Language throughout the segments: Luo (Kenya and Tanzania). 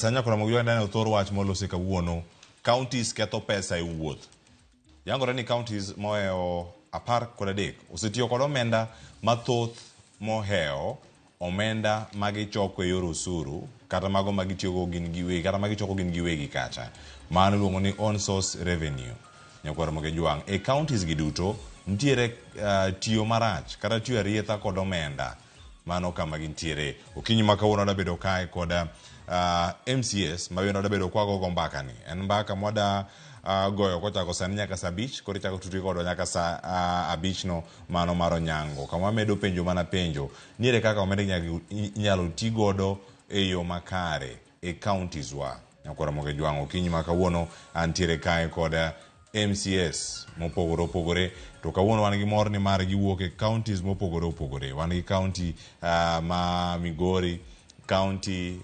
Sanya kuna mugyo ndani uthoro wach molose kawuono Kaontis ketho pesa e wuoth. Yangore ni counties moeo apar kod adek osetiyo kod omenda mathoth moheo omenda magichoko e yor osuru kata mago magitiyogo gin giwegi kata magichoko gin giwegi kacha. Mano iluongo ni on source revenue. Nyakwaro moge juang. E counties giduto ntiere tiyo marach kata tiyo arietha kod omenda. Mano kama gintiere. Okinyi makawuono da bedo kae kod MCS mawendo da bedo kwago go mbaka ni. En mbaka mwada goyo kochako sani nyaka sa abich koro chako tuti kodo nyaka sa abich no mano maro nyango. Kama medo penjo mana penjo niere kaka omenda inyalo ti godo e yo makare e counties wa. Nyakwara moge juang. Okinyi makawuono antiere kae kod MCS mopogore opogore to kawuono wan gi mor ni mar giwuok e counties mopogore opogore. Wan gi county ma Migori, county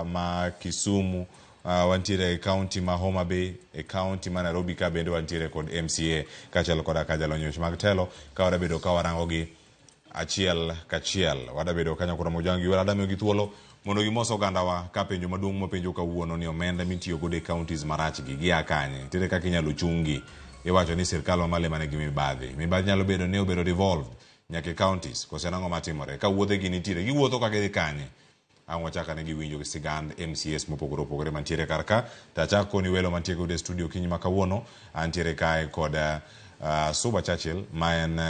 ma Kisumu, wantiere county ma Homa Bay, e county ma Nairobi ka bende wantiere kod MCA kachel kod kajalonyoch mag telo ka wada bedo ka warango gi achiel kachiel. Wada bedo kanya kura mojangi wada miyo gi thuolo mondo gimos oganda wa ka penjo maduong' mapenjo kawuono ni omenda mitiyo godo e counties marach gi gia kanye tere kaka inyalo chungi. Iwacho ni sirkal mamale mane gi mibadhi nyalo bedo ni obedo devolved nyaka counties kose nango matimore ka wuodhe gi nitiere giwuotho ka gidhi kanye. Ang' wachaka ne giwinjo gi sigand MCS mopogore opogore mantiere karka tachako ni welo mantiere kod studio kinyi makawuono antiere kae kod Suba Churchill ma en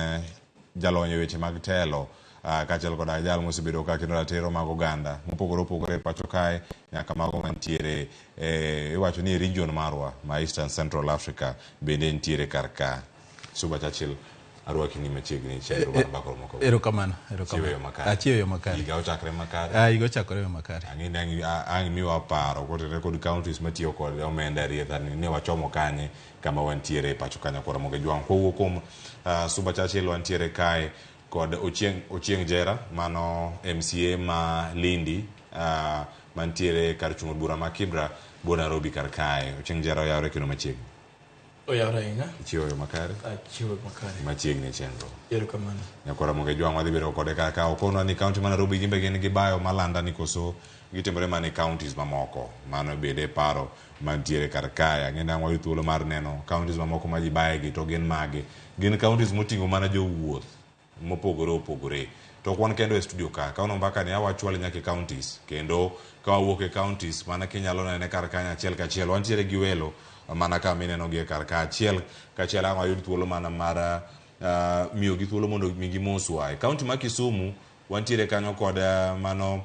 jalonyo weche mag telo kachel kod ajal mosebedo ka kendo ratero mag oganda mopogore opogore pacho kae nyaka mago mantiere iwacho ni region marwa ma Eastern Central Africa bende ntiere karka. Suba Churchill arwaki ni machiegni chenro mar bakoro moko. Erokamano. Achiew yo makare. Higa ochakre makare. Higa ochakre makare. Ang'i miwa paro kotere kod counties matiyo kod omenda rietha ne wachomo kanye kama wantiere pacho kanya kora moge juang. Kowuok kuom Suba Churchill wantiere kae kod Ochieng Jera mano MCA ma Lindi mantiere kar chung' bura ma Kibra bo Nairobi kar kae. Ochieng Jera oyawre kendo machiegni. Oyawre ahinya. Chiwo yo makare. Chiwo makare. Machiegni chenro. Erokamano. Nyakwara moge juang wadhi bedo kode kaka okono ni county ma Nairobi gimbe gin gi bayo malanda ni koso gitimore mane counties mamoko. Mano bede paro mantiere kar kae. Ng'enda ng'wa thuolo mar neno counties mamoko ma ji baye gi to gin mage. Gin counties moting'o mana jo wuoth mopogore opogore. To kwan kendo e studio ka ono mbaka ni awachwale nyaka counties kendo ka wawuok e counties mana kinyalo nene kar kanya achiel kachiel wantiere gi welo mana ka mineno gi kar ka achiel kachiel ang' ayud thuolo mana mar miyo gi thuolo mondo migi moswa. E county ma Kisumu wantiere kanyo kod mano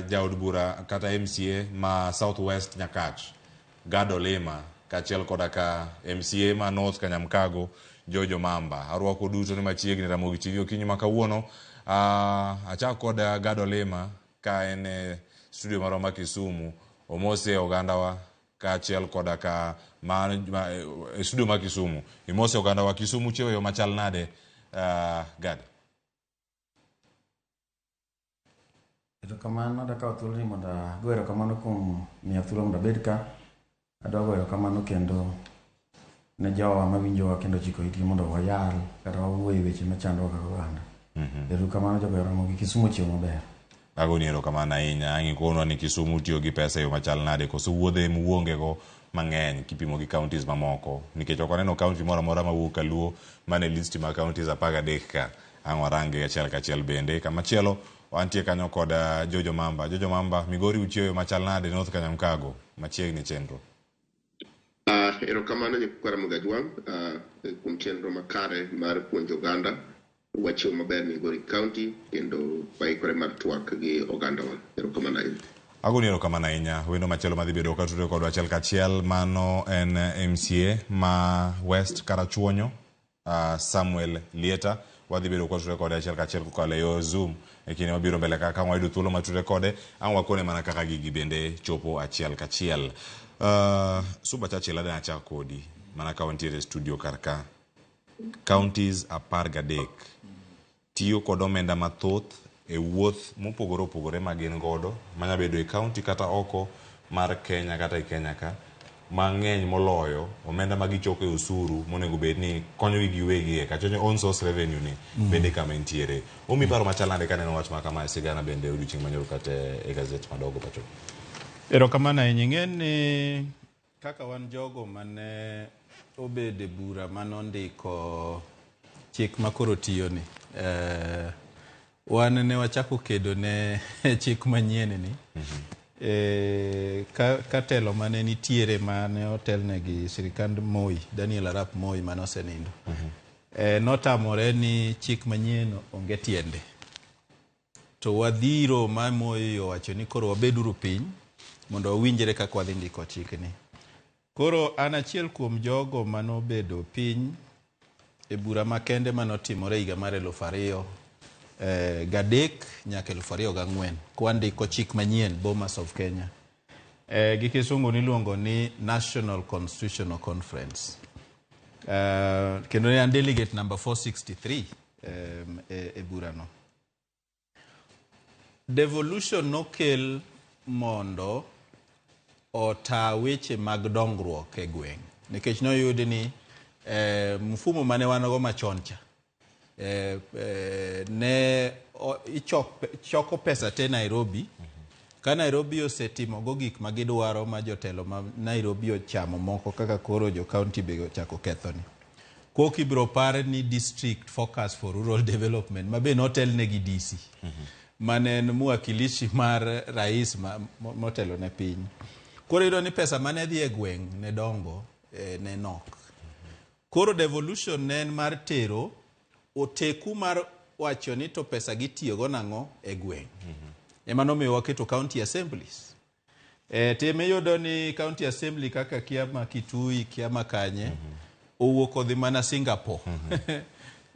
jaod bura kata MCA ma Southwest Nyakach Gado Lema kachiel kod ka MCA ma North Kanyamkago Jojo Mamba. Arwako duto ni machiegni Ramogi TV okinyi makawuono. Achako kod Gado Lema ka en studio marwa ma Kisumu omose oganda wa kachiel kod ka studio ma Kisumu imose oganda wa Kisumu chewe yo machal nade Gad. Erokamano da ka thuolo ni mondo go erokamano kuom miya thuolo mondo abed ka adwa go erokamano kendo ne jowa mawinjowa kendo chiko itgi mondo wayal kata wawuoye weche machando kaka oganda. Erokamano jogo Ramogi Kisumu chiwo maber. Agoni erokamano ahinya. Ang'i kono ni Kisumu tiyo gi pesa yo machal nade koso wuodhe muwonge go mang'eny kipimo gi counties mamoko nikech ok aneno county moro amora mawuok Kaluo mane list ma counties 13 ka ang' warange achiel kachiel bende kamachielo wantie kanyo kod Jojo Mamba Migori utiyo yo machal nade North Kanyamkago machiegni chenro. Erokamano nyakwara moge juang kuom chenro makare mar puonjo oganda wachiwo maber Migori County kendo waikore mar TWAK gi oganda wa. Erokamano ahinya. Agoni erokamano ahinya. Wendo machielo madhi bedo ka tudore kod achiel kachiel mano en MCA ma West Karachuonyo Samuel Lieta. Wadhi bedo ka tudore kod achiel kachiel kokalo yo Zoom e kinde mabiro mbele kaka wayudo thuolo matudore kode ang' wakone mana kaka gigi bende chopo achiel kachiel. Suba Churchill adwa achako kodi mana ka wantiere studio karka counties 13 tiyo kod omenda mathoth e wuoth mopogore opogore ma gin godo manya bedo e county kata oko mar Kenya kata e Kenya ka mang'eny moloyo omenda magichoko e osuru monego bed ni konyo gi giwegi e kacho on source revenue ni bende kama ntiere. Omi paro machal nade kaneno wach ma kama sigana bende odiochieng' manyoro kata e gazet madogo pacho. Erokamano ahinya. Ing'eni ni kaka wan jogo mane obede bura manondiko chik makoro tiyo ni. Wan ne wachako kedo ne chik manyien ni. Ka telo mane nitiere mane otelnegi sirikand Moi, Daniel Arap Moi mane osenindo. Notamore ni chik manyien onge tiende. To wadhiro ma Moi owacho ni koro wabeduru piny mondo wawinjre kaka wadhi ndiko chik ni. Koro an achiel kuom jogo manobedo piny e bura makende manotimore higa mar 2003 nyaka 2004 kwandiko chik manyien Bomas of Kenya. Gi kisungu niluongo ni National Constitutional Conference. Kendo ne an delegate number 463 e bura no. Devolution nokel mondo ota weche mag dongruok e gweng'. Nikech noyudi ni mfumo mane wanago machon cha ne choko pesa te Nairobi. Ka Nairobi osetimo go gik magidwaro ma jotelo ma Nairobi ochamo moko kaka koro jo county be chako ketho ni. Koki ibro pare ni district focus for rural development mabe notel negi DC. Mane muakilishi mar rais motelo ne piny. Koro iyudo ni pesa mane dhi e gweng' ne dongo ne nok. Koro devolution ne en mar tero oteku mar wacho ni to pesa gitiyogo nang'o e gweng'. Ema nomiyo waketo county assemblies. Time yudo ni county assembly kaka Kiama, Kitui, Kiama Kanye owuok odhi mana Singapore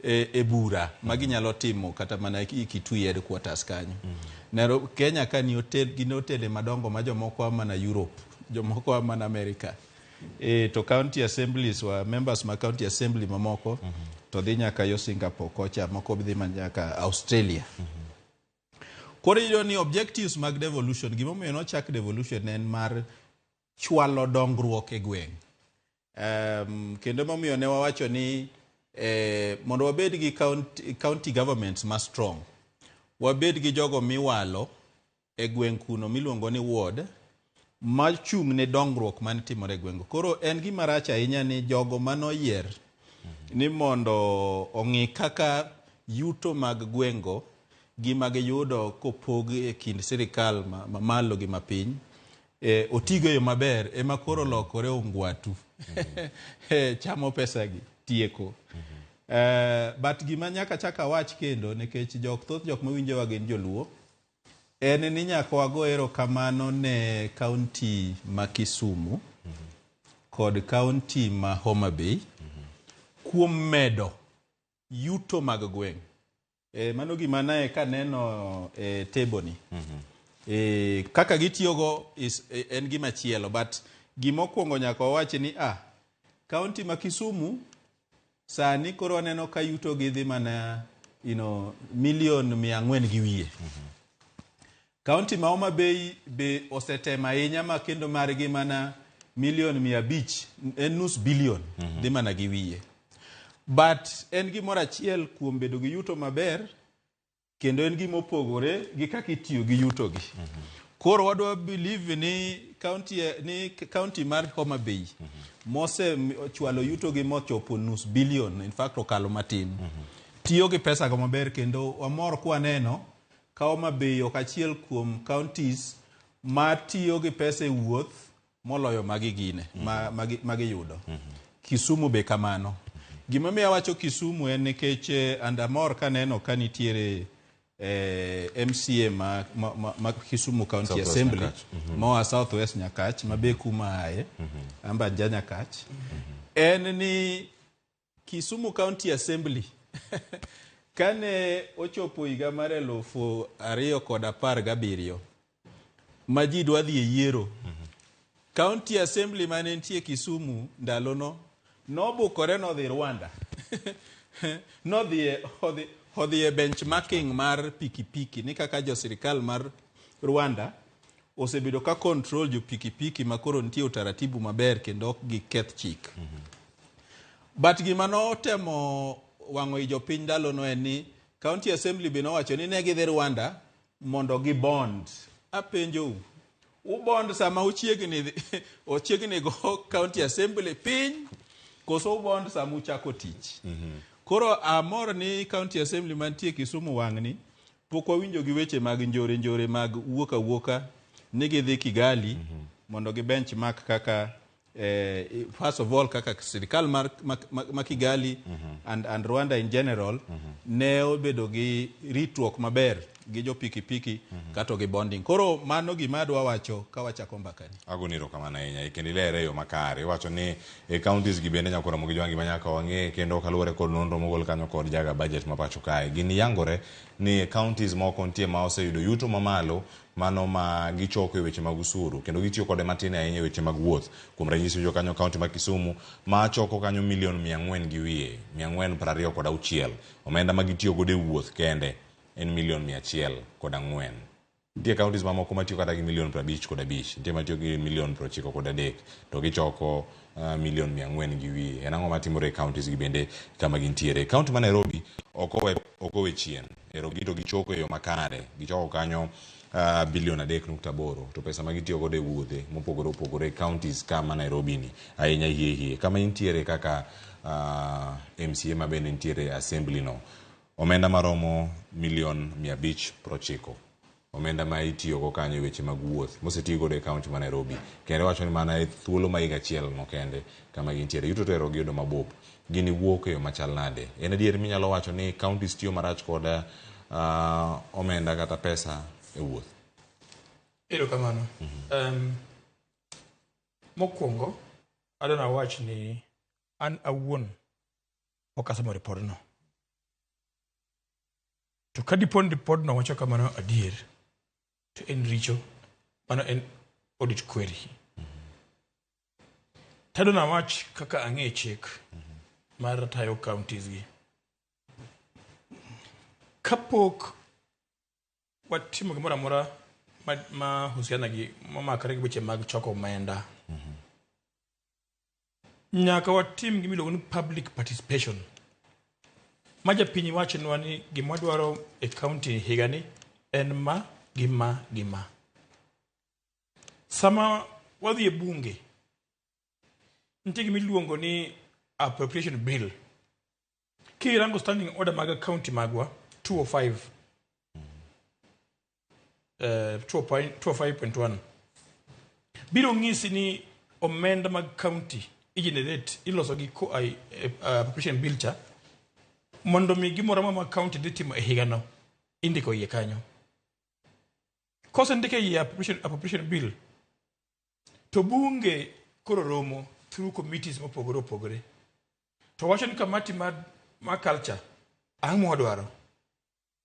e bura maginyalo timo kata mana Kitui headquarters kanyo. Kenya ka ni gin hotele madongo ma jomoko wa mana Europe, jomoko wa mana America. To county assemblies wa members ma county assembly mamoko to dhi nyaka yo Singapore kocha, moko dhi nyaka Australia. Koro iyudo ni objectives mag devolution, gimomiyo nochak devolution en mar chwalo dongruok e gweng'. Kendo momiyo ne wawacho ni mondo wabed gi county governments ma strong, wabed gi jogo miwalo e gweng' kuno miluongo ni ward machung' ne dongruok manitimore e gweng'. Koro en gima rach ahinya ni jogo manoyier ni mondo ong'i kaka yuto mag gwengo gima giyudo kopog e kind sirikal mamalo gi mapiny otigo yo maber ema koro lokore ongwatu chamo pesa gi tieko. But gima nyaka chaka wach kendo nikech thoth jok mawinjo wa gin joluo en ni nyaka wago erokamano ne county ma Kisumu kod county ma Homa Bay kuom medo yuto mag gweng'. Mano gima nae kaneno table ni. Kaka gitiyogo en gima chielo, but gimokwongo nyaka wawachi ni county ma Kisumu sani koro aneno ka yuto gi dhi mana million 400 gi wiye. County ma Homa Bay be osetema ahinya ma kendo margi mana million 500 en nus billion dhi mana gi wiye. But en gimoro achiel kuom bedo gi yuto maber kendo en gimopogore gi kaka itiyo gi yuto gi. Koro wadwa believe ni county mar Homa Bay mose chwalo yuto gi mochopo nus billion, in fact okalo matin. Tiyo gi pesa go maber kendo wamor kwa neno ka Homa Bay ok achiel kuom counties ma tiyo gi pesa e wuoth moloyo magi gine magi yudo. Kisumu be kamano. Gima miyo wacho Kisumu en nikech andamor kaneno ka nitiere MCA ma Kisumu County Assembly moa South West Nyakach mabe kuma ae amba Nyakach. En ni Kisumu County Assembly kane ochopo higa mar 2017 ma ji dwa dhi e yiero, County Assembly mane nitie Kisumu ndalono nobukore nodhi Rwanda. Odhi e benchmarking mar pikipiki ni kaka jo sirikal mar Rwanda osebedo ka control jo pikipiki makoro nitie utaratibu maber kendo ok giketh chik. But gima notemo wang'o jo piny ndalono en ni County Assembly be nowacho ni ne gidhi Rwanda mondo gi bond. Apenjo ubond sama ochiegni go county assembly piny koso ubond sama uchako tich. Koro amor ni county assembly mantie Kisumu wang'ni pok wawinjo gi weche mag njore mag wuoka ni gidhi Kigali mondo gi benchmark kaka first of all kaka sirikal mar Kigali and Rwanda in general ne obedo gi ritruok maber gi jo pikipiki kato gi bonding. Koro mano gima adwa wacho ka wachako mbakani. Agoniro kamano ahinya ikendilere yo makare wacho ni counties gi bende nyakora mogi jwangi manyaka wang'e kendo kaluwore kod nonro mogol kanyo kod jaga budget ma pacho kae gini yangore ni counties moko nitie ma oseyudo yuto mamalo mano ma gichoko e weche mag usuru kendo gitiyo kode matin ahinya e weche mag wuoth. Kuom ranyisi jo kanyo kaunti ma Kisumu ma choko kanyo milion 400 gi wiye 426 omenda ma gitiyo godo e wuoth kende en milion 104. Nitie counties mamoko matiyo kata gi milion 55, nitie matiyo gi milion 93 to gichoko milion 400 gi wiye. En ang'o matimore e counties gi bende kama gintiere. County ma Nairobi okowe chien ero gito gichoko e yo makare gichoko kanyo bilion 3.8 to pesa ma gitiyo godo e wuothe mopogore opogore counties kama Nairobi ni ahinya hie kama intiere kaka MCA ma bende intiere assembly no omenda maromo milion 590 omenda ma itiyo go kanyo e weche mag wuoth mosetiyo godo e county ma Nairobi kendo wacho ni mana e thuolo ma higa achiel no kende kama gintiere yuto to ero giyudo mabop gini wuok e yo machal nade. En adier minyalo wacho ni counties tiyo marach kod omenda kata pesa e wuoth. Erokamano. Mokwongo adona wach ni an awuon okasomo ripodno. To kadipon ripodno wacho kamano adier to en richo mano en audit query. Tadona wach kaka ang'e chik mar tayo counties gi. Kapok watimo gimoro amora ma husiana gi mamakore gi weche mag choko omenda. Nyaka watim gimiluongo ni public participation. Ma japiny wachenwa ni gima dwaro e county higani en ma gima. Sama wadhi e bunge nitie gimiluongo ni appropriation bill. Kirango standing order mag county magwa 205 205.1 biro ng'isi ni omenda mag county igenerate iloso gi appropriation bill cha mondo mi gimoro ma county dhi timo e higano indiko iye kanyo. Kose ndike iye appropriation bill to bunge koro romo through committees mopogore opogore to wacho ni kamati mar culture ang' mwadwaro,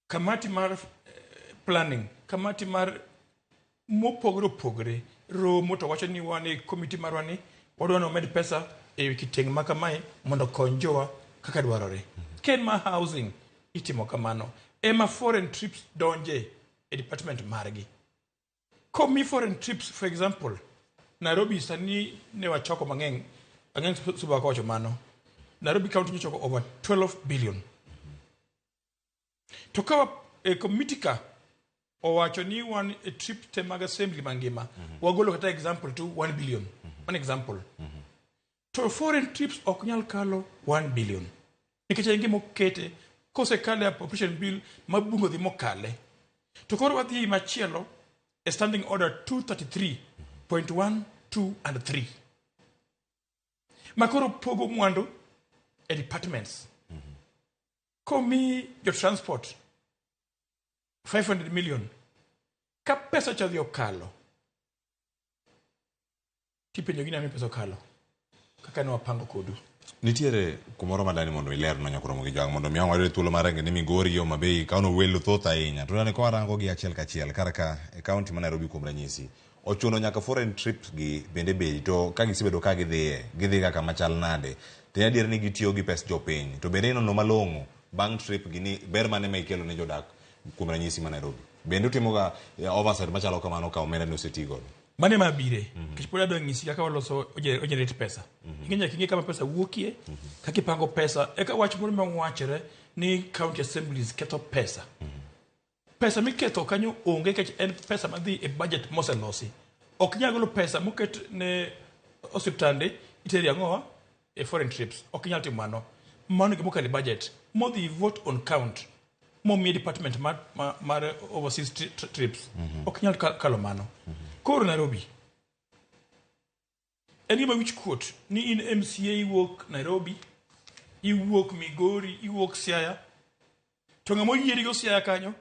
kamati mar planning, kamati mar mopogore opogore romo to wacho ni wan e committee marwa ni wadwa ni omed pesa e kiteng' ma kamae mondo kony jowa kaka dwarore. Ken ma housing itimo kamano ema foreign trips donje e department margi. Komi foreign trips for example Nairobi sani ne wachoko mang'eny suba ko wacho mano Nairobi county nyochoko over 12 billion. To kawa committee ka owacho ni wan a trip te mag assembly mangima wagolo kata example to 1 billion. One example. To foreign trips ok nyal kalo 1 billion. Nikech en gima okete kose kale appropriation bill mabungo dhi mokale. To koro wadhi machielo a standing order 233.1, 2 and 3. Makoro pogo mwandu e departments. Komi your transport 500 million. Ka pesa cha dhi okalo. Tipenjo gina mi pesa okalo. Kaka ne wapango kodu. Nitiere kumoro madani mondo iler no nyakoro mogi jang mondo mi ang'ore thuolo marenge ni migori yo mabei kauno welo thoth ahinya. To ne ko arango gi achiel kachiel karaka e county ma Nairobi kuom ranyisi. Ochuno nyaka foreign trips gi bende to ka gisibedo ka gidhi kaka machal nade. Te adier ni gitiyo gi pes jopiny. To bende no malong'o bang trip gi ni ber mane ma ikelo ne jodak kuom ranyisi ma Nairobi. Bende utimo ga oversight machalo kamano ka omenda no setigo. Mane mabire kichpoda do ng'isi kaka waloso generate pesa. Ingenya kinge kama pesa wuokie kaka ipango pesa eka wach moro mawachre ni county assemblies keto pesa miketho kanyo onge kech en pesa madhi e budget moselosi ok nyal golo pesa moket ne osiptande iteri ang'owa e foreign trips. Ok nyal timo mano gimo kali budget modhi vote on count momiye department mar overseas trips. Ok nyal kalo mano. Koro Nairobi en gima wich kuot ni in MCA iwuok Nairobi, iwuok Migori, iwuok Siaya, to ng'ama oyieri go Siaya kanyo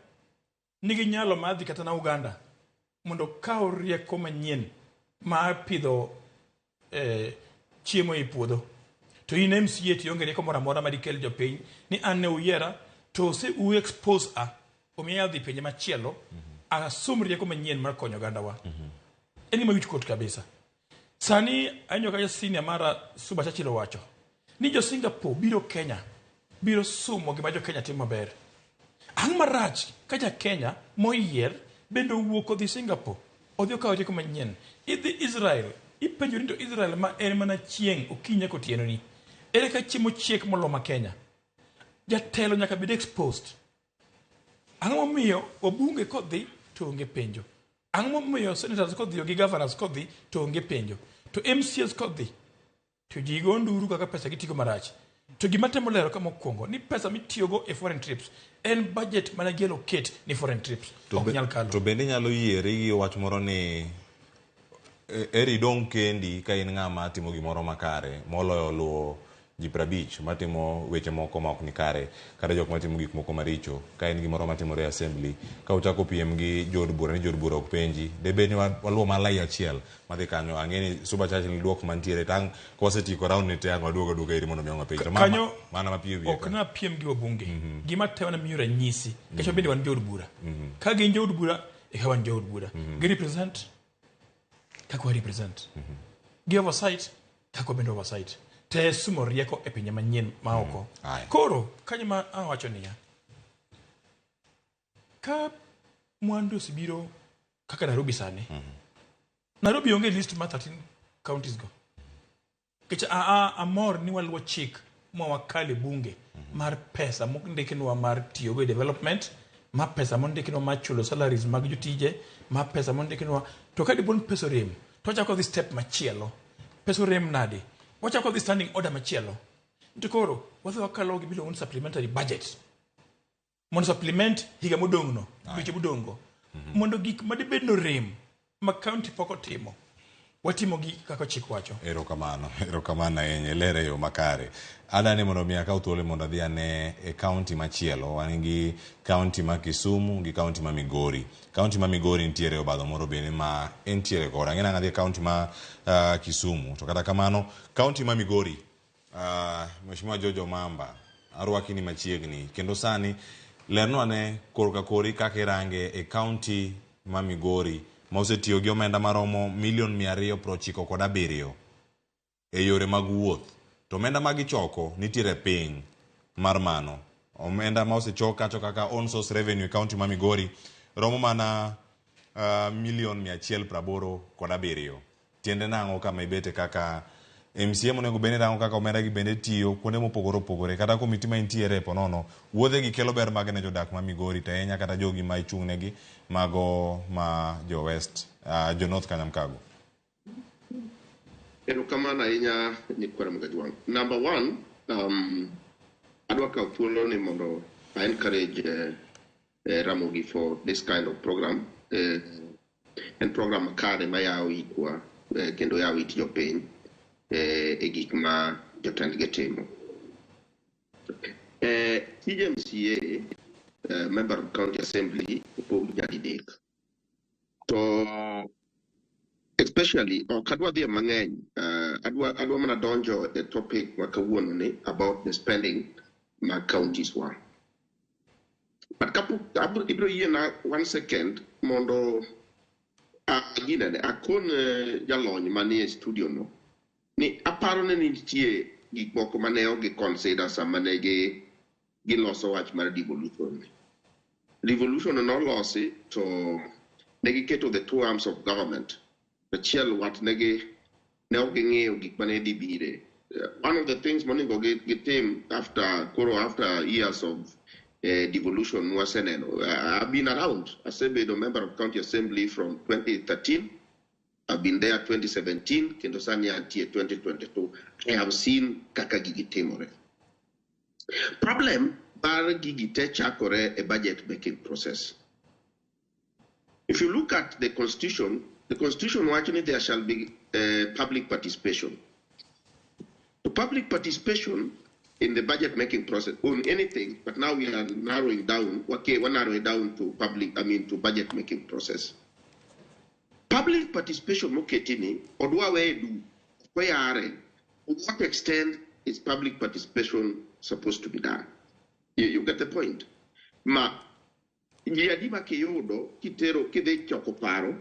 nigi nyalo mar dhi kata na Uganda mondo kaw rieko manyien mar pidho chiemo e puodho. To in MCA tionge rieko moro amora madikel jopiny ni an ne uyiera to se u expose omiya dhi pinje machielo asum rieko manyien mar konyo Ugandawa. En gima wich kuot kabisa. Sani anyo kaya senior mara Suba Chachilo wacho ni jo Singapore biro Kenya biro sumo gima jo Kenya timo maber. Ang' marach ka ja Kenya moyier bendo wuok odhi Singapore odhi okawo rieko manyien. Idhi Israel ipenjo ni to Israel ma en mana chieng' okinyi kotieno ni ere ka chiemo chiek moloma Kenya. Jatelo nyaka bed exposed. Ang'o momiyo wabunge kodhi to onge penjo. Ang'o momiyo senators kodhi gi governors kodhi to onge penjo. To MCS kodhi to ji go nduru kaka pesa gitigo marach. To gima temo lero kama mokwongo ni pesa mitiyogo e foreign trips en budget mana gi allocate ni foreign trips. Ok nyal kalo. To bende nyalo yiere gi wach moro ni eri dong kendi ka in ng'ama timo gimoro makare moloyo luwo ji 50 matimo weche moko ma ok ni kare kata jok matimo gik moko maricho. Ka in gimoro matimore assembly ka uchako piem gi jod bura ni jod bura ok penji debe ni waluwo malai achiel madhi kanyo ang'eni Suba Churchill duok mantiere tang' kwasetiko round ni te ang' waduoga iri mondo miong'a penjo mana mapiyo wiye ok na piem gi wabunge gima tewa na miyo ranyisi kacho bende wan jod bura ka gin jod bura ka wan jod bura gi represent kako represent gi oversight kako bende oversight te sumo rieko e pinje manyien maoko. Koro kanyo ma awacho niya ka mwandu osibiro kaka Nairobi sani Nairobi onge list ma 13 counties go kecha amor ni waluwo chik mwa wakali bunge mar pesa mondikinwa mar tiyo go development ma pesa mondikinwa mar chulo salaries mag jotije ma pesa mondikinwa to ka dibon peso rem to chako the step machielo peso rem nade wachako the standing order machielo ntikoro wadhi wakalo gi bilo un supplementary budget mondo supplement higa modongno weche modongo mondo gik madibed no rem ma county poko timo watimo gi kako chik wacho. Erokamano ahinya lere yo makare. Adani mondo mi akaw thuolo mondo adhi ane e county machielo. Wan gi county ma Kisumu gi county ma Migori. County ma Migori nitiere obadho moro bende ma entiere kora. Ang'ena ng'adhi county ma Kisumu. To kata kamano county ma Migori Mheshimiwa Jojo Mamba arwaki ni machiegni kendo sani lerno ne korka kori kaka irange e county ma Migori ma osetiyo gi omenda maromo $297 e yore mag wuoth. To omenda ma gichoko nitiere piny mar mano. Omenda ma osechok kaka on source revenue county ma Migori romo mana $187,000. Tiende nang'o kama ibete kaka MCA monego bende rango kaka omenda gi bende tiyo kuonde mopogore opogore kata komiti ma intiere po nono wuodhe gi kelo ber mage ne jodak ma Migori to enya kata jogi ma ichung' negi mago ma jo West jo North Kanyamkago. Erokamano ahinya ni kwara Mgajwang'. Number one, adwa kawo thuolo ni mondo I encourage Ramogi for this kind of program. En program makare ma yawo itwa kendo yawo it jopiny e gik ma jotendgi timo. TMCA, member of county assembly, opog nyadidek. To especially kadwa dhie mang'eny adwa mana donjo the topic ma kawuono ni about the spending ma counties wa. But ibro yiena 1 second mondo ginene akon jalony manie studio no ni aparo ne nitie gik moko mane ogi consider sama ne giloso wach mar devolution. Revolution no losi to negi keto the two arms of government. Achiel wat ne ogi ng'eyo gik mane dhi bire. One of the things monego gitim after years of devolution was I've been around. I said, a member of county assembly from 2013 I've been there 2017, kendo sani antie 2022. I have seen kaka gigi timore. Problem bar gigi te chakore a budget making process. If you look at the constitution actually there shall be public participation. The public participation in the budget making process on anything, but now we are narrowing down. Okay, we're narrowing down to to budget making process. Public participation moketini odwa wedu kweyare. To what extent is public participation supposed to be done? You get the point. Ma yadima kiyodo kitero kide chokoparo,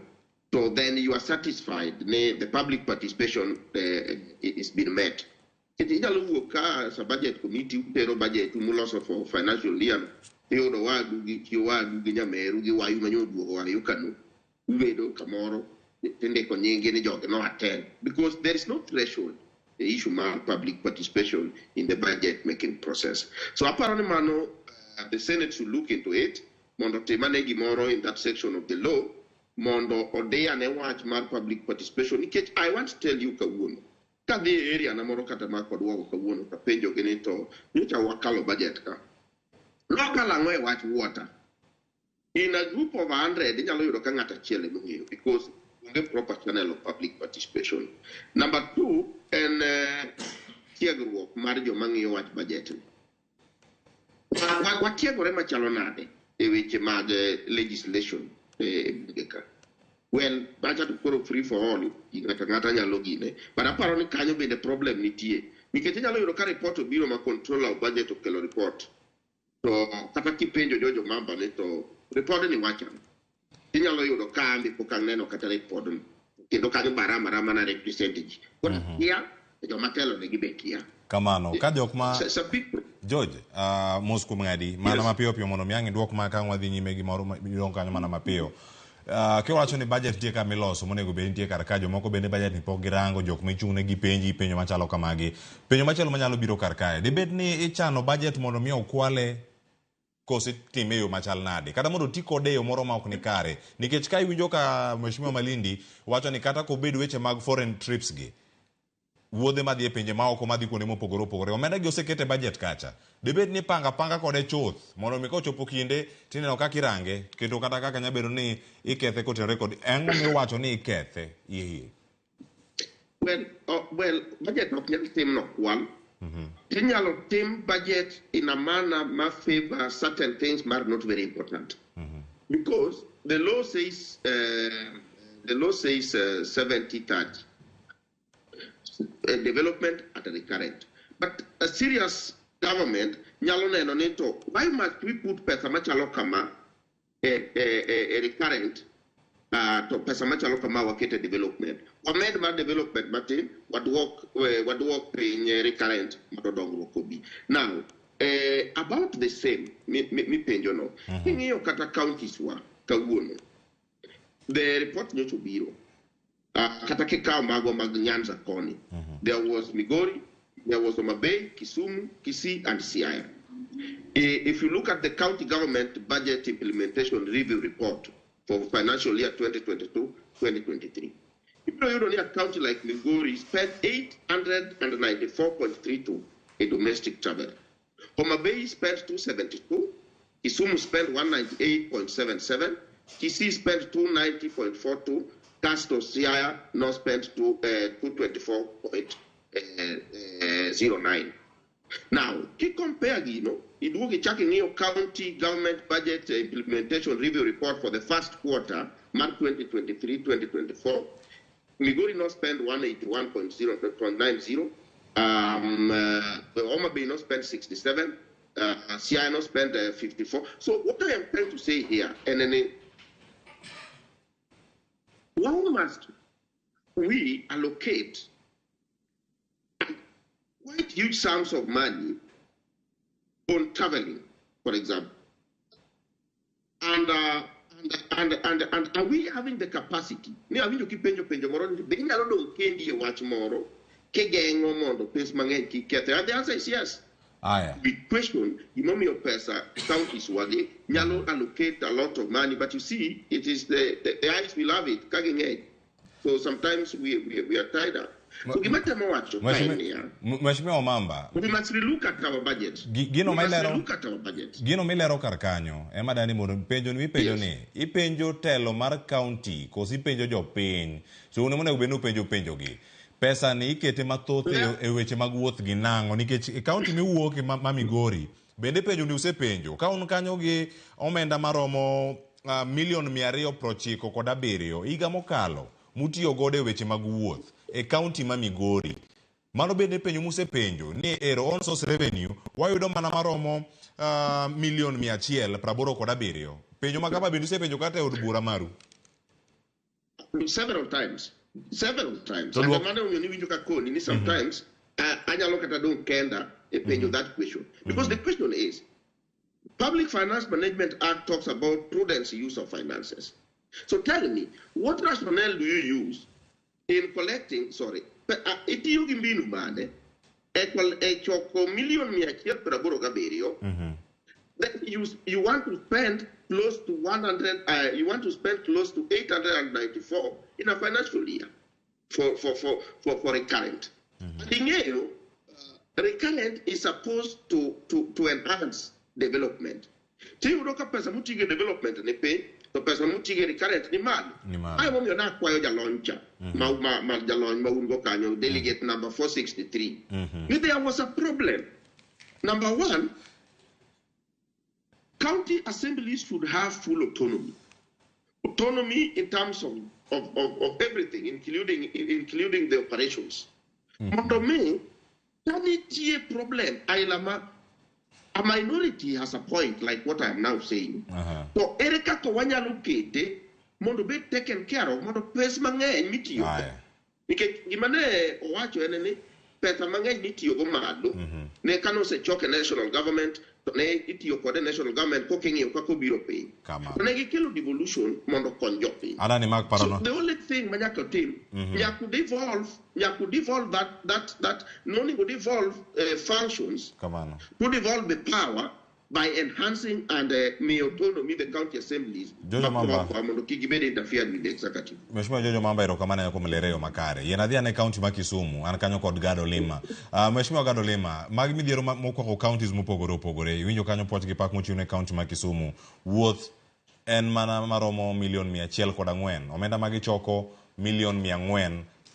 so then you are satisfied. The public participation is being met. As a budget committee, budget for financial year, because there is no threshold the issue of public participation in the budget making process. So apparently, the Senate should look into it. Mondo temanegi moro in that section of the law. Mondo ode and watch public participation. I want to tell you, Kawun. Kadi area na moro kata makwa duwa kabuno kapenjo genito nyocha wakalo budget ka local angwe watch water in a group of 100 nyalo yudo ka ngata chiele mungio because we proper channel of public participation. Number 2 and tiegruok mar jo mang'iyo watch budget watiegore machalo nade e weche mag legislation ka. Well, budget to free for all, ngata nyalo gine. But apparently kanyo be the problem nitie. Nikech nyalo yudo ka report obiro ma controller of budget okelo report. To kata kipenjo jojo mamba ne to report ni wacha. Nyalo yudo ka ambi poka neno kata report. Kendo kanyo barama na representage. Kuna kia jo matelo ne gibekia. Kamano ka jok ma George Moscow ngadi mana mapiyo piyo mondo miangi duok ma kan wadhi nyime gi moro bidong kanyo mana mapiyo. Kiwacho ni budget tie ka miloso monego be nitie kar ka jomoko bende budget ni pok girango jok michung'ne gi penjo machalo kamagi penjo machalo manyalo biro kar kae debed ni ichano budget mondo mi okwale kose time yo machal nade kata mondo ti kode yo moro ma ok ni kare nikech ka iwinjo ka Mheshimiwa Malindi wacho ni kata ko bed weche mag foreign trips gi wuodhe madhi e pinje ma oko madhi kuonde mopogore opogore omenda gi osekete budget kacha debed ni panga kode chuth mondo mi kochopo kinde tineno kaka irange kendo kata kaka nyabedo ni ikethe kotenore kod eng'o miwacho ni ikethe yie. Well, budget of nyalo tim no kwal. Tinyalo tim budget in a manner ma favor certain things are not very important. Because the law says 70-30. Development at a recurrent. But a serious government, why must we put Pesa Machalokama a recurrent to Pesa Machalokama wakete development? What made my development, Martin? What work in recurrent Matodong Kobi. Now, about the same, me penjono. In your Kata counties wa Kawuno. The report new to Biro. Katakeka mago magnyanza koni. There was Migori, there was Omabay, Kisumu, Kisii, and Siaya. If you look at the county government budget implementation review report for financial year 2022-2023, if you don't a county like Migori spent 894.32 in domestic travel. Omabay spent 272, Kisumu spent 198.77, Kisii spent 290.42. Casto Siaya now spent 224.09. Now, keep comparing, it will be checking your county government budget implementation review report for the first quarter, March 2023-2024. Migori now spent 181.0.90. Oma Bay now spent 67. Siaya now spent 54. So what I am trying to say here, and then why must we allocate quite huge sums of money on traveling, for example? And are we having the capacity? The answer is yes. We question, your Pesa, counties wage, nyalo allocate a lot of money, but you see, it is the eyes will have it, So sometimes we are tied up. So gimatemo wacho Mheshimiwa Omamba, we must relook at our budget. Gino milero kar kanyo ema dani mondo penjo ni penjo ni ipenjo telo mar county kosi penjo jopiny. So une monego benu penjo gi. Pesa ni ikete mathoth e weche mag wuoth gi nango nikech county miwuoke ma Migori bende penjo ni usepenjo ka un kanyo gi omenda maromo milion 297 higa mokalo mutiyo gode weche mag wuoth e county ma Migori. Mano bende penjo musepenjo ni ero on source revenue wayudo mana maromo milion 187. Penjo magaba bende usepenjo kata e od bura maru? Several times. And the man when you can sometimes anyalo kata don kenda e penjo that question. Because the question is, Public Finance Management Act talks about prudent use of finances. So tell me, what rationale do you use in collecting, itiyo gi mbinu mane e choko milion 187 that you want to spend close to 100 you want to spend close to 894 in a financial year for recurrent. Recurrent is supposed to enhance development. Tiyo ka pesa mutige development ne pe to pesa mutige recurrent ni mal. Ai mo na kwayo jaloncha ma jalon ma ungo kanyo delegate number 463. If there was a problem, number one, county assemblies should have full autonomy. Autonomy in terms of everything, including the operations. Mondo me, tani problem ailama. A minority has a point like what I am now saying. So Erika Kawanya Lukete, mondo be taken care of, mondo pes mangay miti yo. Because imane owacho enene pesa mangay miti yo gomado. Ne kano se choke national government, ne iti yo kode national government cooking yo kako biro pay. Ne gikelo devolution mondo konjopi. So the only thing manyako team, nyaku devolve that no go devolve functions to devolve the power by enhancing and me autonomy the county assemblies. Jojo Mamba interfered with the executive. Mheshimiwa Jojo Mamba erokamana yako mlereo makare. Yenadhia ne county ma Kisumu anakanyo kod Gado Lima. Mheshimiwa Gado Lima, magi midhiero moko ko counties mopogore opogore. Iwinjo kanyo poch gi pak mochiwne county ma Kisumu. Wuoth en mana maromo milion 104. Omenda magi choko milion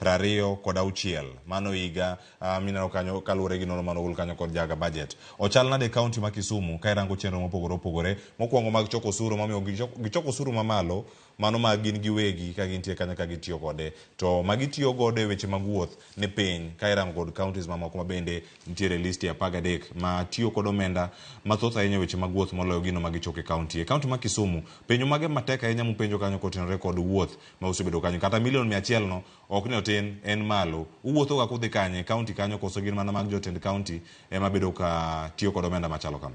426 mano higa mineno kanyo kalure gi nono manogul kanyo kod jaga budget. Ochal nade county ma Kisumu ka irango chenro mopogore opogore mokwongo mag choko osuru mamiyo gichoko osuru mamalo mano mag gin giwegi ka gintie kanyo ka gitiyo kode to magitiyo gode weche mag wuoth ne piny ka irango kod counties mamoko mabende nitiere list ya 13 ma tiyo kod omenda mathoth ahinya weche mag wuoth moloyo gino magichoke county. County ma Kisumu penjo mage matek ahinya mupenjo kanyo kotenore kod wuoth ma usebedo kanyo kata milion 100 no ok ne otin en malo uwuotho ga kudhi kanye county kanyo koso gin mana mag jotend county ema bedo ka tiyo kod omenda machalo kama.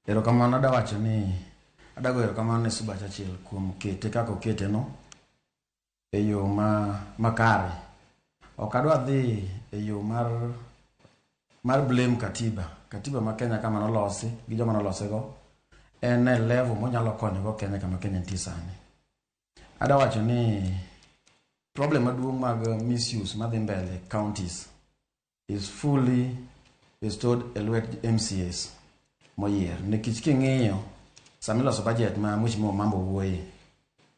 Erokamano adawacho ni adago erokamano ne Suba Churchill kuom kete kako kete no e yo makare. Ok adwa dhi e yo mar blame katiba ma Kenya kama nolosi gi joma nolosego en level monyalo konyo go Kenya kama Kenya nitie sani. Adawacho ni problem maduong' mag misuse madhi mbele counties is fully bestowed e lwet MCAs moyier. Nikech king'iyo samiloso budget ma Mheshimiwa Mambo wuoye,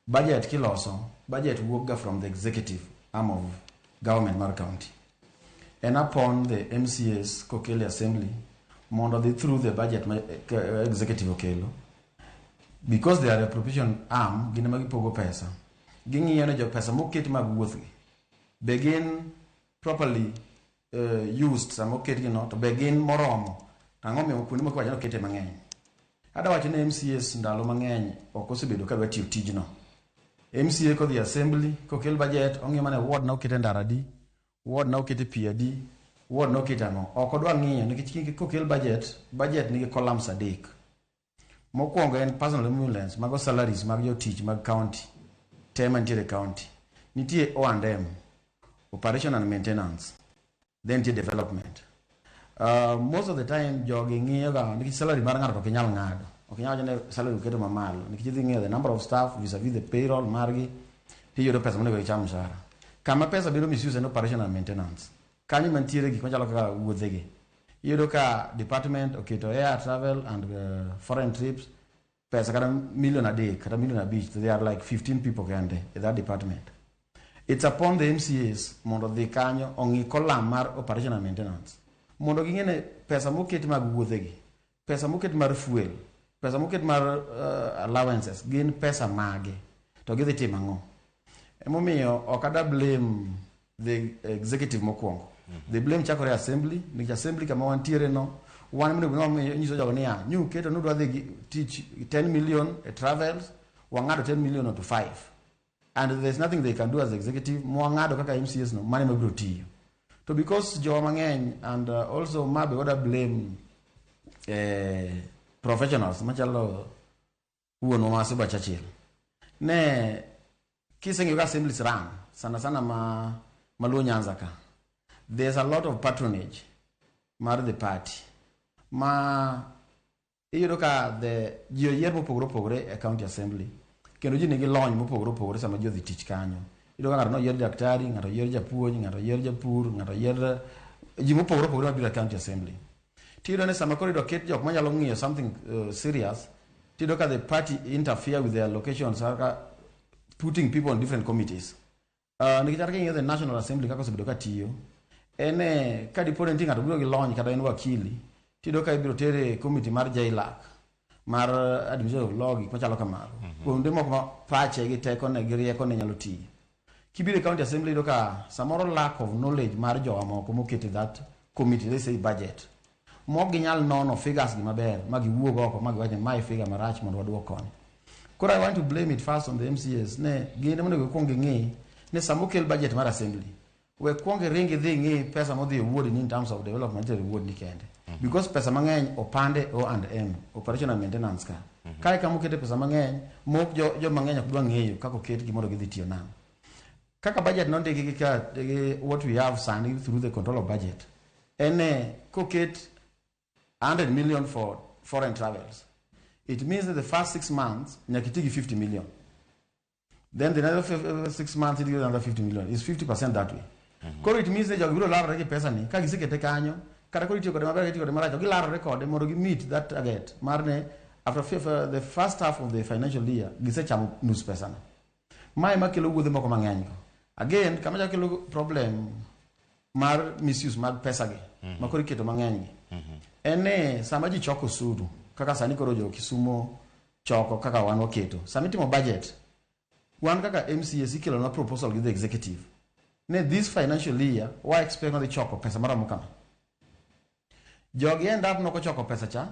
budget kiloso, budget wuokga from the executive arm of government mar county. And upon the MCAs kokele assembly, mondo they through the budget executive okelo. Because they are a appropriation arm, gina magipogo pesa. Ging'iyo ne jo pesa moketi mag wuothgi. Begin properly used some oketi gino to begin moromo. Ang'o miyo kuonde moko wachano kete mang'eny. Adawacho ne MCAs ndalo mang'eny ok osebedo ka dwa tiyo tijno. MCA kodhi assembly kokel budget ong'iyo mana ward na okete ndaradi, ward na okete piadi, ward na okete ang'o. Ok odwa ng'iyo nikech kokel budget nigi columns 3. Mokwongo en personal emoluments mago salaries mag jotich mag county tema nitiere county. Nitie O&M, operation and maintenance, then nitie development. Most of the time jogi ng'iyo ga nikech salary mar ng'ato ok inyal ng'ado. okinyal jane salary uketo mamalo nikech idhi ng'eyo the number of staff vis-a-vis the payroll margi tiyudo pesa monego icham mshahara. Kama pesa biro misuse en operation and maintenance. Kanyo mantiere gik machalo kaka wuodhegi. Iyudo ka department oketo air travel and foreign trips pesa kata million a day kata million a beach. They are like 15 people kende in that department. It's upon the MCAs mondo dhi kanyo ong'i kolam mar operation and maintenance. Mondo ging'ene pesa moket mag wuodhegi, pesa moket mar fuel, pesa moket mar allowances gin pesa mage to gidhi timo ang'o. Emomiyo okada blame the executive mokwongo. The blame chakore assembly, nikech assembly kama wantiere no, wan mne gwe nyiso jogo niya, nyu keto nudwa dhi teach 10 million travels, wang'ado 10 million to 5. And there's nothing they can do as executive, mwang'ado kaka MCS no, mane mabiro tiyo. So because jowa mang'eny and also mabe wada blame professionals, machalo Wuoth Masiba Churchill. Ne kisenge ka assemblies run sana maluo Nyanza ka. There's a lot of patronage mar the party. Ma iyudo ka the jiyer mopogore e county assembly. Kendo ji nigi lony mopogore sama ji odhi tich kanyo. Iyudo ka ng'ato noyier daktari, ng'ato yier japuonj, ng'ato yier japur, ng'ato yier ji mopogore mabiro county assembly. Tiyudo ne sama koro ket jok manyalo ng'iyo something serious, tiyudo ka the party interfere with their allocations, putting people on different committees. Nikitaka ng'iyo the National Assembly kako osebedo ka tiyo, ene ka dipo ni ng'ato biro gi lony kata en wakili, tiyudo ka ibiro tere committee mar JLAC, mar administrative law gik machalo kamago. Kuonde moko ma pache gi teko ne gi rieko ne nyalo tiyo. Kibiro county assembly iyudo ka samoro lack of knowledge mar jowa moko moket that committee, let's say budget. Mok ginyal nono figures gi maber, ma giwuog oko, ma giwacho my figure marach mondo waduok koni. Koro I want to blame it first on the MCAs. Ne gine mondo kwong ng'i ne samo kel budget mar assembly. We kwong ringi dhi ng'i pesa modhi award in terms of development reward ni kende. Because pesa mang'eny opande O&M, operation and maintenance ka. Kai kama ukete pesa mang'eny, mok jo mang'eny ok dwa ng'eyo kaka oket gimoro gidhi tiyo nang. Kaka budget non ndiki ka what we have sani through the control of budget. Ene koket 100 million for foreign travels. It means that the first 6 months, nyakitigi 50 million. Then the another 6 months, it gives another 50 million. It's 50% that way. Koro it means that you will large pesa ni. Kagi sike tekanyo. Kara koro itiyo kode maber, itiyo kode marach. Ogi large record. Moro gi meet that target. Marne after the first half of the financial year, gise chamo nus pesa na. Mai makelo wuodhe moko mang'eny go. Again, kama jakelo problem mar misuse mar pesa gi. Makoro iketo mang'eny gi. Ene sama ji choko osuru. Kaka sani koro jo Kisumo choko kaka wan waketo. Sami timo budget. Wan kaka MCAs ikelo na proposal with the executive. Ne this financial year, wa expect na the choko pesa mara mukama. Jogi end up no ko choko pesa cha.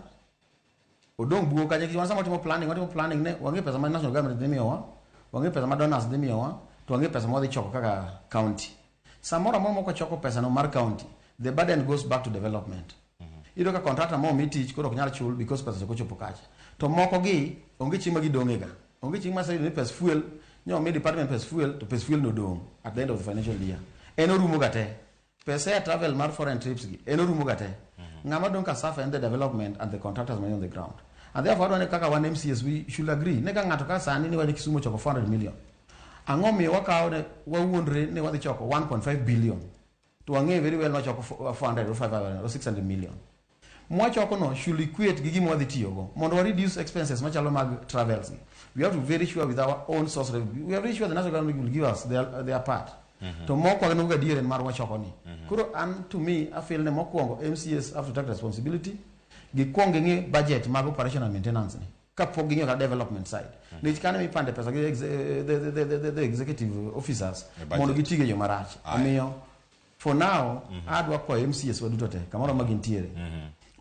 Odong buo kanye kiwanza watimo planning ne wange pesa ma national government demi owa, wange pesa ma donors demi owa, to wange pesa mo the choko kaka county. Samora mo ko choko pesa no mar county. The burden goes back to development. Ido ka contractor mo mitich koro nyal chul because pesa choko chopo kacha. To moko gi onge chima gi dongega. Onge chima sai ni pesa fuel, nyo me department pesa fuel to pesa fuel no dong at the end of the financial year. Eno rumo gate. Pesa travel mar foreign trips gi. Eno rumo gate. Ngama don ka suffer in the development and the contractors money on the ground. And therefore when kaka one MCS we should agree. Neka ngato ka sani ni wani Kisumo choko 400 million. Angomi wakao ne wawundre ne wadi choko 1.5 billion. To wange very well no choko 400 or 500 or 600 million. Mwachoko no should equate gigi mwadhi tiyogo. Mondo wa reduce expenses machalo mag travels. We have to be very sure with our own source revenue. We are very sure the national government will give us their part. To moko anuga dire mar wachoko ni. Kuro and to me I feel ne moko MCS have to take responsibility. Gikonge nge budget mag operation and maintenance ni. Kapog nge ka development side. Nichikane mi pande pesa the executive officers. Mondo gitige yo marach. Amiyo for now adwa kwa MCS wadutote kamoro magintiere.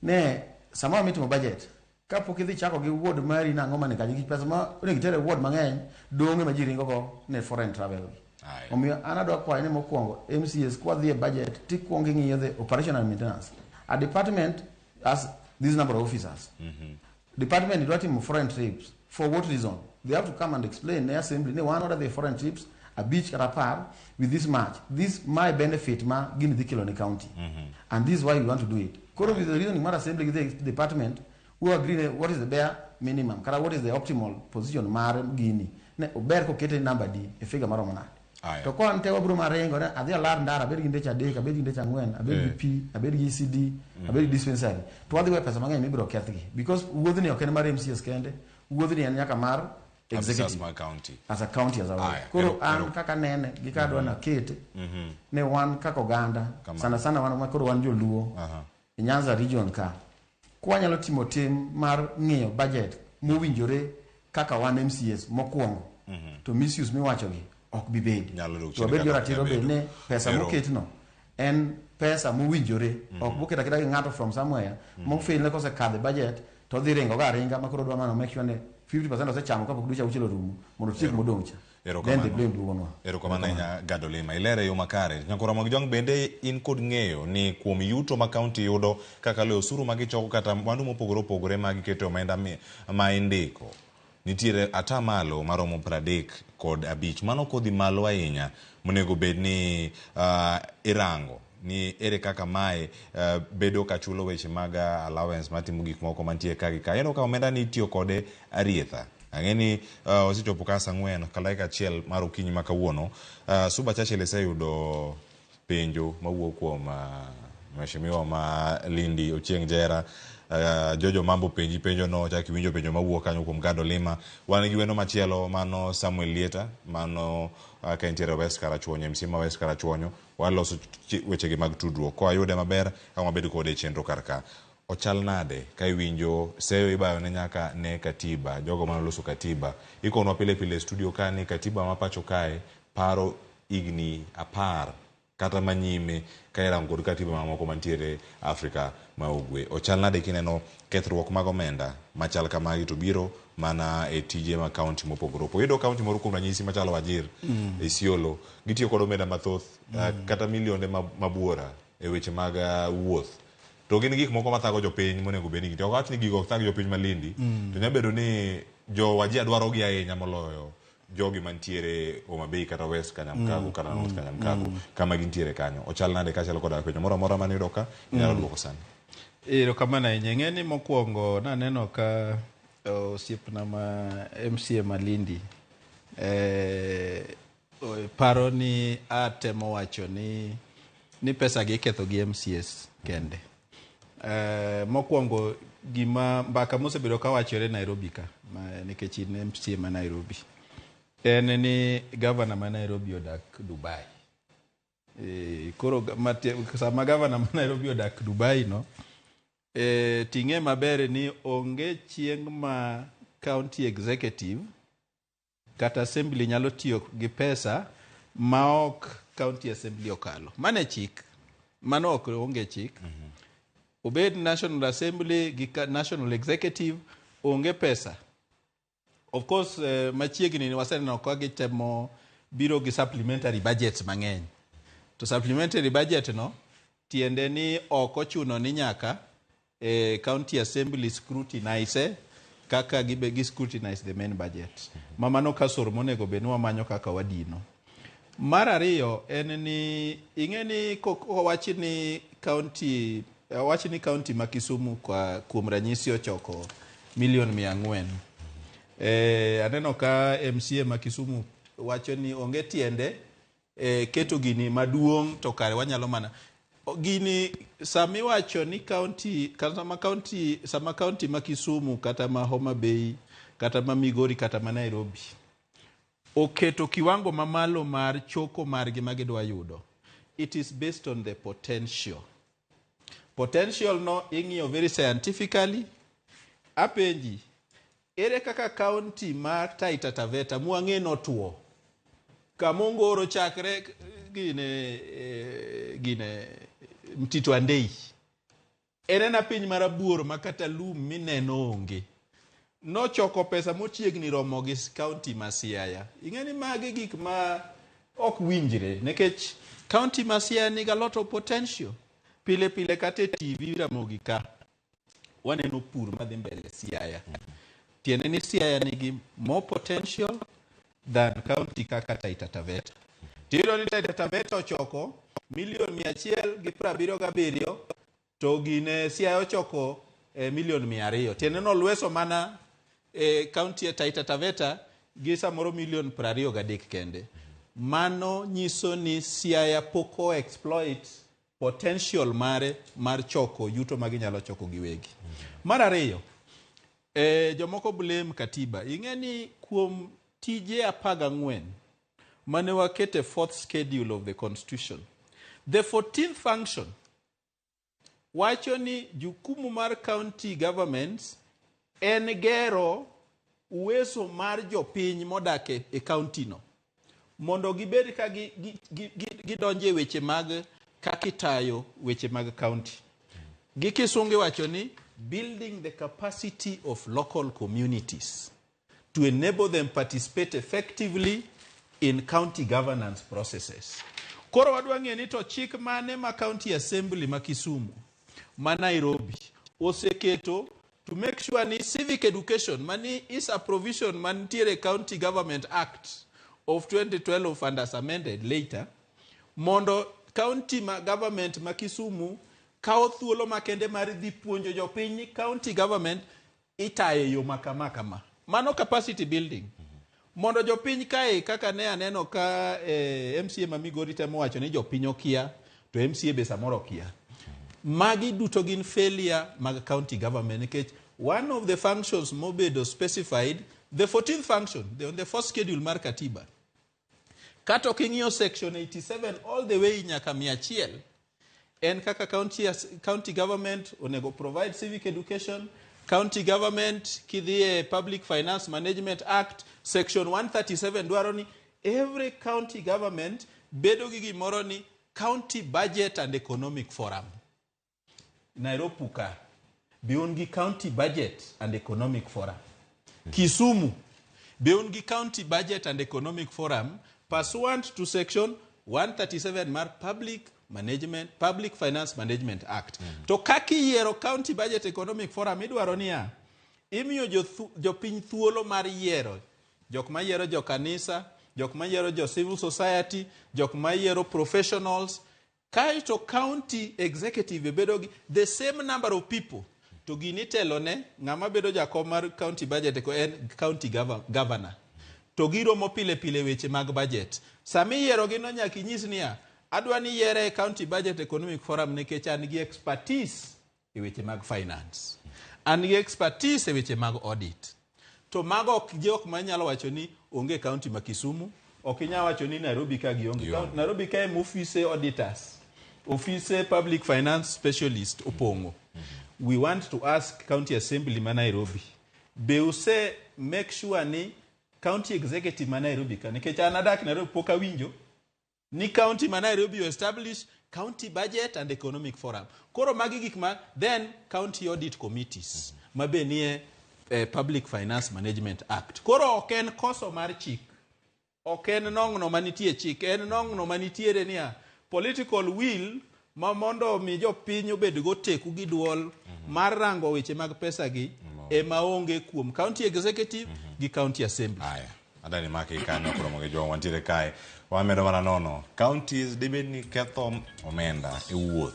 Ne sama mitimo budget kapo kidhi chako gi ward mari na ngoma ne kaji pesa ma ne gitere ward mang'eny donge ma jiringo go ne foreign travel. Omiyo anadwa kwa ene mokwongo MCS kwa the budget tikwongi ng'iyo the operation and maintenance. A department has this number of officers. Department is writing foreign trips. For what reason? They have to come and explain the assembly. They want order the foreign trips a beach carapar with this match. This my benefit ma give me the kilo in the county. And this is why we want to do it. Koro with the reason in assembly the department who agree what is the bare minimum kara what is the optimal position mar gini ne ober ko kete number di e figure maromo nade to kon te wabro marengo ne adhi alar ndara abed gi ndecha adek abed gi ndecha ang'wen abed gi pi abed gi ECD abed gi dispensary to wadhi we pesa mang'eny mibiro kethgi because wuodhni ok en mar MCS kende wuodhni en nyaka mar executive as a county as a whole koro an kaka nene gi ka dwa na kete ne wan kaka oganda sana wan koro wan joluo e Nyanza region ka kwanyalo timo tim mar ng'iyo budget mowinjore kaka wan MCS mokwongo to misuse miwacho gi ok bi bed to bed yora tiro bed ne pesa moketno en pesa mowinjore ok buketa kita gi ng'ato from somewhere mofil ne kose kadhe budget to dhi ringo ga ringa makoro dwa mano make sure ne 50% osechamo kapok ducha uchelo rumo mondo tiek modong cha then the blame duonwa erokamano nya gadolima ilere yo makare nyakora mag jong bende in kod ng'eyo ni kuom yuto ma county yudo kaka le osuru magichoko kata mwandu mopogore opogore magiketo omenda ma indiko nitiere atamalo maromo 35 mano kodhi malo ahinya monego bed ni irango ni ere kaka mae bedo kachulo weche mag allowance matimo gik moko mantie kagi ka eno ka omenda ni tiyo kode arietha ang'eni osechopo kasa ng'wen kalaika achiel mar okinyi ma kawuono Suba Churchill oseyudo penjo mawuok kuom mheshimiwa ma Lindi Ochieng Jera Jojo Mambo penjo no chaki winjo penjo mawuok kanyo kuom Gadolima wan gi weno machielo mano Samuel Lieta mano ka intiere West Karachuonyo msima West Karachuonyo waloso weche gi mag tudruok ko ayude maber kama bedo kode chenro karka ochal nade ka iwinjo seyo ibayo ne nyaka ne katiba jogo manoloso katiba ikonwa pile studio kani katiba mapacho kae paro igni apar kata manyime ka irango kod katiba mamoko mantiere Afrika ma ugwe ochal nade kineno kethruok mag omenda machal kamagi to biro mana e tije ma county mopogore opogore yudo county moro kuom ranyisi machalo Wajir Isiolo gitiyo kod omenda mathoth kata milionde mabuora e weche mag wuoth to gin gik moko mathago jopiny monego bed ni gitiyo wach ni gigo thag jopiny Malindi to nyabedo ni jo Wajir dwaro gi ahinya moloyo jogi mantiere Homa Bay kata West Kanyamkago kata North Kanyamkago kama gintiere kanyo ochal nade kachalo kod penjo moro amora mane yudo ka nyalo duoko sana erokamano ahinya ng'eni mokwongo naneno ka osiepna ma MCA Malindi paro ni atemo wacho ni pesa gi ketho gi MCS kende mokwongo gima mbaka mosebedo ka wachore Nairobi ka nikech in MCA ma Nairobi en ni governor ma Nairobi odak Dubai koro sama governor ma Nairobi odak Dubai no ting'e maber ni onge chieng' ma county executive kata assembly nyalo tiyo gi pesa maok county assembly okalo mane chik mano ok onge chik obed national assembly gi national executive onge pesa of course machiegni waseneno ka gitemo biro gi supplementary budgets mang'eny to supplementary budget no tiende ni ok ochuno ni nyaka county assembly scrutinize kaka gi scrutinize the main budget mamano kasoro monego bed ni wamanyo kaka wadino mar ariyo en ni ing'eni kowachi ni county ma Kisumu kuom ranyisi ochoko milion 400 aneno ka MCA ma Kisumu wacho ni onge tiende keto gini maduong' to kare wanyalo mana gini sami wacho ni county kata ma county ma Kisumu kata ma Homa Bay kata ma Migori kata ma Nairobi oketo kiwango mamalo mar choko margi magidwa yudo it is based on the potential no ing'iyo very scientifically apenji ere kaka county ma Taita Taveta muang'eno tuo kamongoro chakre gine Mtito Andei erena piny marabuor makata lum mineno onge nochoko pesa mochiegni romo gi county ma Siaya ing'eni magi gik ma ok winjre nekech county ma Siaya ni a lot of potential pile kate TV ramogi ka waneno pur madhi mbele Siaya tiende ni Siaya nigi more potential than county kaka Taita Taveta tiro ni Taita Taveta ochoko milion 177 to gine Siaya ochoko milion 200. Tieneno lweso mana county Taita Taveta gi samoro milion 23 kende. Mano nyiso ni Siaya poko exploit potential mare mar choko yuto maginyalo choko giwegi. Mar ariyo, jomoko blame katiba. Ing'eni kuom tije 14 mane wakete 4th schedule of the constitution. The 14th function wacho ni jukumu mar county governments en gero uwezo mar jopiny modake e county no. Mondo gibed ka gidonje weche mag kakitayo weche mag county. Gikisungi wacho ni building the capacity of local communities to enable them participate effectively in county governance processes. Koro wadwa ng'e ni to chik mane ma county assembly ma Kisumu, ma Nairobi oseketo to make sure ni civic education mani is a provision mantiere County Government Act of 2012 and as amended later, mondo county government ma Kisumu kao thuolo makende mar dhi puonjo jopiny county government itaye yo makama. Mano capacity building. Mondo jopiny kae kaka ne aneno ka MCA Mamigori temo wacho ni jopiny okia to MCA be samoro okia. Magi duto gin failure mag county government nikech one of the functions mobedo specified, the 14th function, the first schedule mar katiba. Kato king'io section 87 all the way nyaka 100 en kaka county government onego provide civic education. County government kidhie Public Finance Management Act section 137 dwaro ni every county government bedo gi gimoro ni county budget and economic forum. Nairobi ka beyond county budget and economic forum. Kisumu beyond county budget and economic forum pursuant to section 137 mar Public Finance Management Act. To kaki yiero county budget economic forum idwaro niya imiyo jopiny thuolo mar yiero jok ma yiero jo kanisa, jok ma yiero jo civil society, jok ma yiero professionals. Kaito county executive bedo gi the same number of people to ginitelo ne ng'ama bedo jakom mar county budget ko en county governor. To giromo pile weche mag budget. Sami yiero gino nyaka nyis niya adwa ni yiere county budget economic forum nikech an gi expertise e weche mag finance. An gi expertise e weche mag audit. To mago ok jok manyalo wacho ni onge county ma Kisumu, ok inyalo wacho ni Nairobi ka gionge. Nairobi ka em office auditors, office public finance specialist opongo. We want to ask county assembly ma Nairobi be use make sure ni county executive ma Nairobi ka nikech an adak Nairobi poka winjo ni county ma Nairobi establish county budget and economic forum. Koro magi gik ma then county audit committees ma be nie Public Finance Management Act. Koro ok en koso mar chik, ok en nong'no manitie chik, en nong'no manitiere niya political will ma mondo mi jopiny obed go teku gi duol mar rango weche mag pesa gi ema onge kuom county executive gi county assembly. Aya, adani maki kanyo kromo ge jo wantiere kae. Wamedo mana nono. Counties dibed ni ketho omenda e wuoth.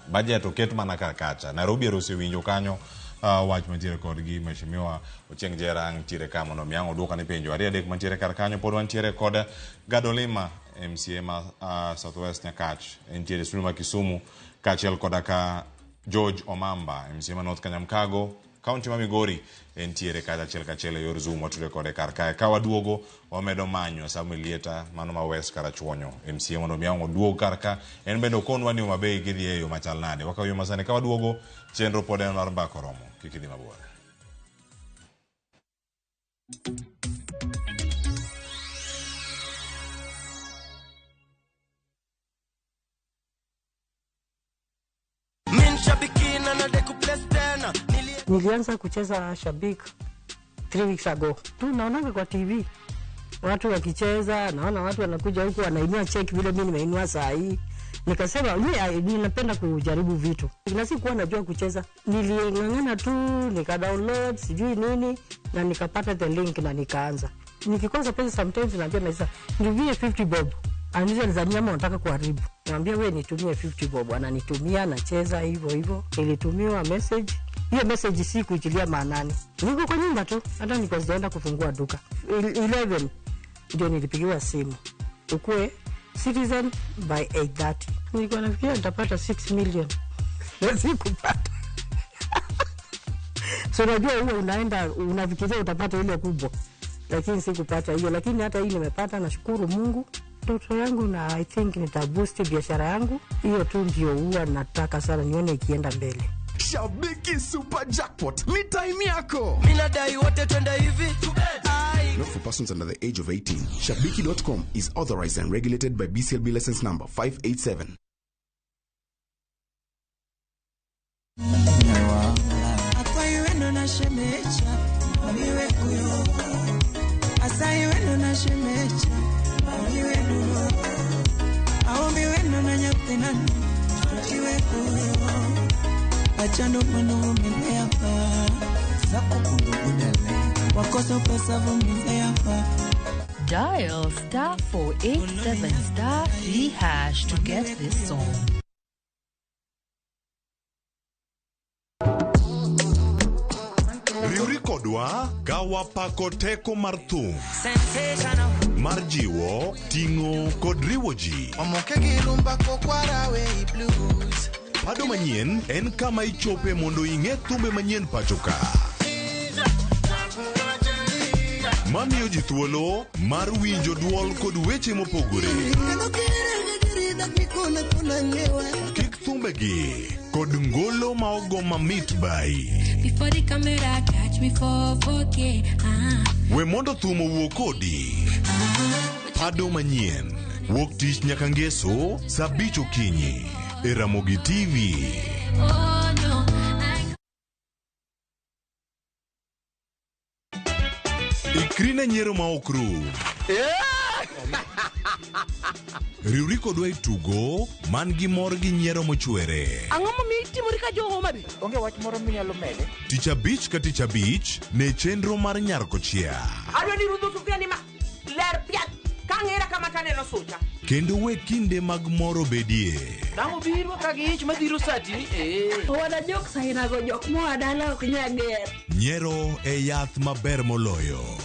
Budget oket mana kar kacha. Nairobi erose winjo kanyo wach mantiere kod gi mheshimiwa Ochieng Jerang tire kama no miango duoka ni penjo. Ari adek mantiere kar kanyo pod wantiere kod Gadolima MCA ma Southwest Nyakach. Entiere Suluma Kisumu kachiel kodaka George Omamba MCA ma North Kanyamkago. County ma Migori entiere kachiel yor Zoom watude kode kar kae. Ka waduogo wamedo manyo Samuel Lieta mano ma West Karachuonyo MCA mondo miango duogo kar ka en bendo konwa ni mabei gidhi e yo machal nade. Waka yo masane ka waduogo chenro pod en mar mbako romo kikidhi mabor. Nilianza kucheza Shabik 3 weeks ago. Tu naonaga kwa TV watu wakicheza, naona watu wanakuja huku wanainua check vile mimi nimeinua saa hii. Nikasema mimi ninapenda kujaribu vitu. Na sikuwa najua kucheza. Niling'ang'ana tu nika-download sijui nini na nikapata the link na nikaanza. Nikikosa pesa sometimes naambia naisa nivie 50 bob. Anaweza nizania nataka kuharibu. Naambia wewe nitumie 50 bob. Ananitumia nacheza hivyo. Nilitumiwa message hiyo message si kuitilia maanani. Niko kwa nyumba tu, hata niko sijaenda kufungua duka. 11 ndio nilipigiwa simu, ukue citizen by 8:30. Nilikuwa nafikiria nitapata 6 million na sikupata. So unajua huo unaenda unafikiria utapata ile kubwa, lakini sikupata hiyo. Lakini hata hii nimepata, nashukuru Mungu. Ndoto yangu na I think nitaboost biashara yangu. Hiyo tu ndio huwa nataka sana nione ikienda mbele. Shabiki Super Jackpot ni time yako. Minadai wote twende hivi. Not for persons under the age of 18. Shabiki.com is authorized and regulated by BCLB license number 587. Achano mano umelea pa Sako kundugudale Wakoso pesa vumelea pa. Dial *487*3# to get this song. Riuri kodwa gawa pako teko mar thum mar jiwo, ting'o kod riwo ji. Omoke gi rumba kokwara wey blues. Pado manyien en kama ichope mondo ing'e thumbe manyien pacho ka. Mamiyo ji thuolo mar winjo duol kod weche mopogore. Kik thumbegi kod ngolo ma ogo mamit bai. Before the camera catch me for 4K. We mondo thum owuo kodi. Pado manyien wuok tich nyaka ngeso saa 5 okinyi e Ramogi TV. Oh no. Ikrine nyiero ma okru. Riuri kodwa itugo man gi mor gi nyiero mochwere. Ang'o momiyo itimori ka jo Homa Bay? Onge wach moro minyalo mede. Tich abich ka tich abich ne chenro mar Nyarkochia. Adwa ni rudho sufria ni ma ler piat kang'era kama taneno sucha. Kendo we kinde mag moro bedie. Damo biro ka gi ich madhiro sati ni Wada jok saina go jok mo adala ok nyager. Nyiero e yath maber moloyo.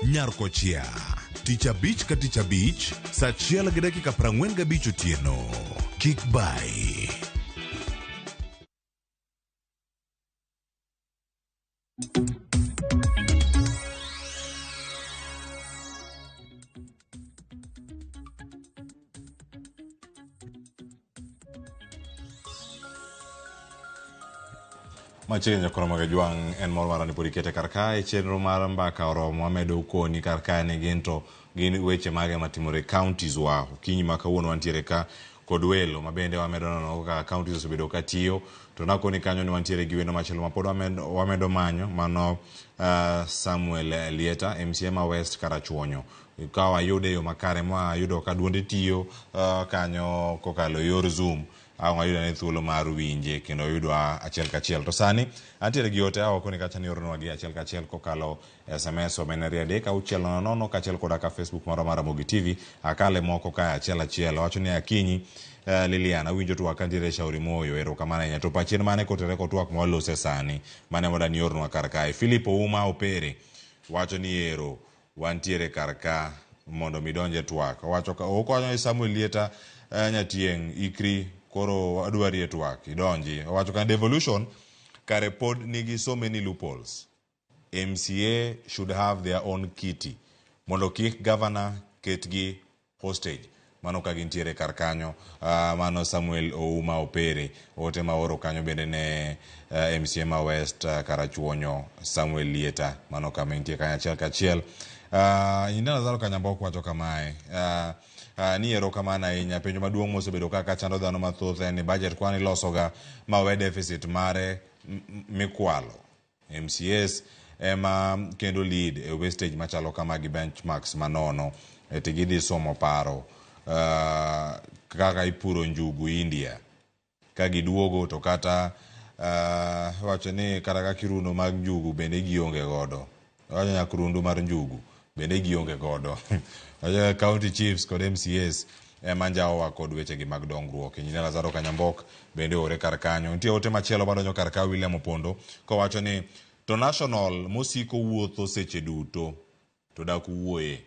Nyarkochia, tich abich ka tich abich, saa 1:45 otieno. Kik bai. Machenya kora magajwang en mor marani podi kete karkae chenro mar mbaka oromo amedo ukoni karkae ne ginto gin weche mage matimore counties wa kinyi makawuono wantiere ka kod welo mabende wamedo nono ka counties osebedo katiyo to nakoni kanyo ni wantiere gi wendo machelo mapod wamedo manyo mano Samuel Lieta MCA ma West Karachuonyo kawa yude yo makare ma yudo ka duonde tiyo kanyo kokalo yor Zoom awang ayuda ne thuolo mar winje kendo yudo achiel kachiel to sani antiere gi ote oko ni kacha ni orno gi achiel kachiel kokalo SMS o meneri adek auchiel nono kachiel koda ka Facebook mara mara Ramogi TV akale moko ka achiel wacho ni akinyi Liliana winjo tu akandire shauri moyo ero kamana nya to pachien mane kotere ko twak molose sani mane moda ni orno karkae Filipo Uma Opere wacho ni ero wantiere karka mondo midonje twak wacho ka okonyo Samuel Lieta nyatieng ikri koro adwari e twak idonji wacho kan devolution kare pod nigi so many loopholes. MCA should have their own kitty mondo kik governor ketgi hostage mano ka gintiere kar kanyo mano Samuel Ouma Opere ote ma oro kanyo bende ne MCA ma West Karachuonyo Samuel Lieta mano kama intie kanya achiel kachiel indana zalo kanyamboko wacho kamae ni ero kamana inya penjo maduong' mosebedo kaka chando dhano mathoth en budget kwani losoga mawe deficit mare mikwalo MCS ema kendo lead e wastage machalo kama gi benchmarks manono etigidi somo paro kaka ipuro njugu India kagi duogo to kata wacho ni kata ka kirundo mag njugu bende gionge godo wacho nyakrundu mar njugu bende gionge godo. County chiefs kod MCAs manjaowa kod wechegi mag dongruok. Injinia Lazaro Kanyambok bende ore kar kanyo. Nitie ote machielo madonjo kar ka William Opondo kowacho ni to national mosiko wuotho seche duto to dak wuoye.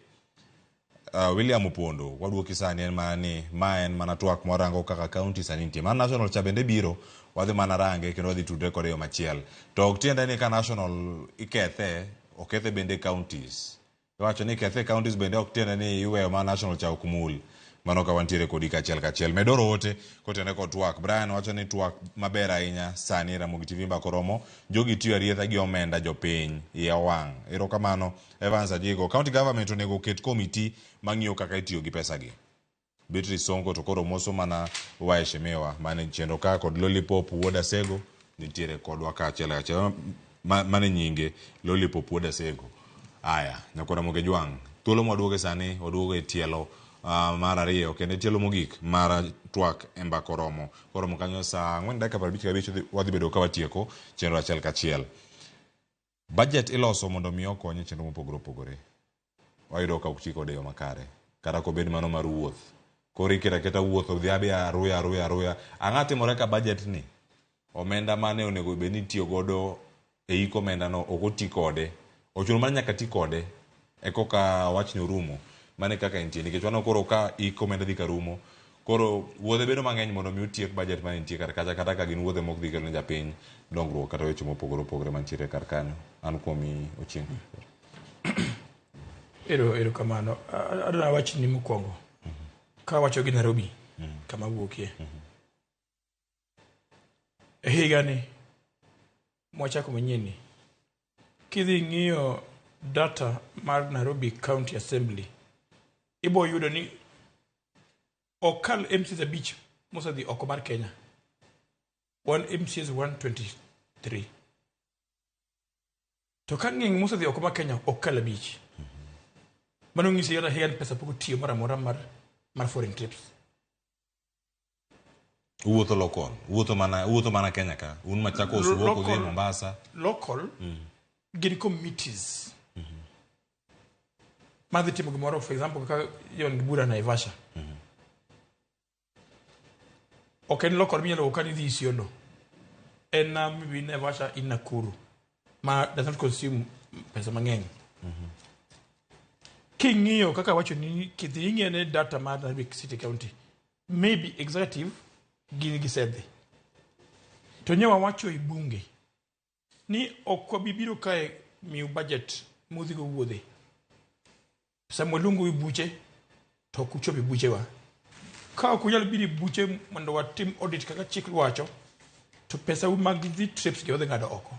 William Opondo waduoki sani en mana twak morango kaka county sani nitie. Man national cha bende biro wadhi mana range kendo wadhi tudre kode yo machiel. To ok tiende ni ka national okethe bende counties. Wacho ni kethe counties bende ok tiende ni iweyo ma national cha okmul. Mano ka wantiere kodi kachiel. Medoro ote kotene kod twak. Brian wacho ni twak maber ahinya sani Ramogi TV Mbakoromo. Jogi tiyo arietha gi omenda jopiny iye owang'. Erokamano Evans Ajigo. County government onego ket komiti mang'iyo kaka itiyo gi pesa gi. Beatrice Sonko to koro moso mana Waeshimiwa mane chenro ka kod Lollipop Wuoda Sego nitiere kodwa kachiel mane nyinge Lollipop Wuoda Sego. Aya nyakora Moge Jwang. Thuolo mwaduoge sani waduoge tielo mar ariyo kendo tielo mogik mar twak e Mbakoromo. Koro kanyo saa 4:55 wadhi bedo ka watieko chenro achiel kachiel. Budget iloso mondo mi okonye chenro mopogore opogore. Wayudo ka ok kode yo makare. Kata ko bed mano mar wuoth. Koro iketa wuoth odhi abia aruya. Ang'atimore ka budget ni omenda mane onego bed ni tiyo godo e iko omenda no ok oti kode. Ochuno mar nyaka ti kode e koka wachni orumo. Mane kaka entie nikech wano koro ka iko omenda dhi karumo. Koro wuodhe bedo mang'eny mondo mi otiek budget mane nitie kar kacha kata ka gin wuodhe mok dhi kelo ne japiny dongruok kata weche mopogore opogore mantiere kar kanyo. An kuomi Ochieng'. Ero kamano. Adona wachni mokwongo. Ka wacho gi Nairobi kama wuokie. E higa ni mwachako manyien kidhi ng'iyo data mar Nairobi County Assembly ibo yudo ni okal MCs abich mosedhi oko mar Kenya. One MCs 123. To ka ng'eng mosedhi oko mar Kenya okal abich. Mano ng'isi yata higa pesa poko tiyo mara mar foreign trips. Wuotho local. Wuotho mana Kenya ka. Un Machakos wuoko gi Mombasa. Local. Gin committees. Madhi timo gimoro, for example, kaka yon gibura Naivasha. Ok en local minyalo okani dhi Isiolo. En maybe Naivasha in Nakuru. Ma does not consume pesa mang'eny. King'iyo kaka wacho ni kidhi ing'ene data mar Nairobi City County. Maybe executive gini gisedhi. To nyewa wacho i bunge. Ni okwabibiro kae miu budget mudhigo wuodhe. Samwelungu i buche to kuchopi buche wa. Ka kunyal biri buche mondo watim audit kaka chik wacho to pesa mag dhi trips gi odhi ng'ado oko.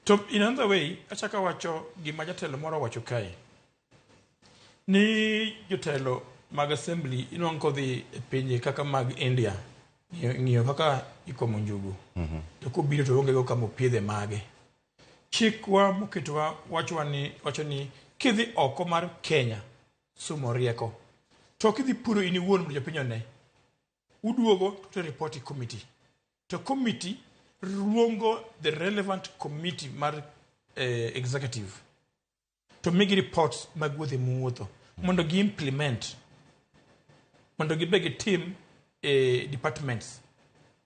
To in another way, achaka wacho gima jatelo moro wacho kae. Ni jotelo mag assembly inuang kodhi pinje kaka mag India. Ng'iyo kaka ikomo njugu. To kubiro to onge go kama opiedhe mage. Chikwa moketwa wacho ni kidhi oko mar Kenya sumo rieko. To kidhi puro ini wuon mondo jopiny one. Uduogo to report committee. To committee luongo the relevant committee mar executive to make reports mag wuodhe muwuotho mondo gi implement mondo gibegi team departments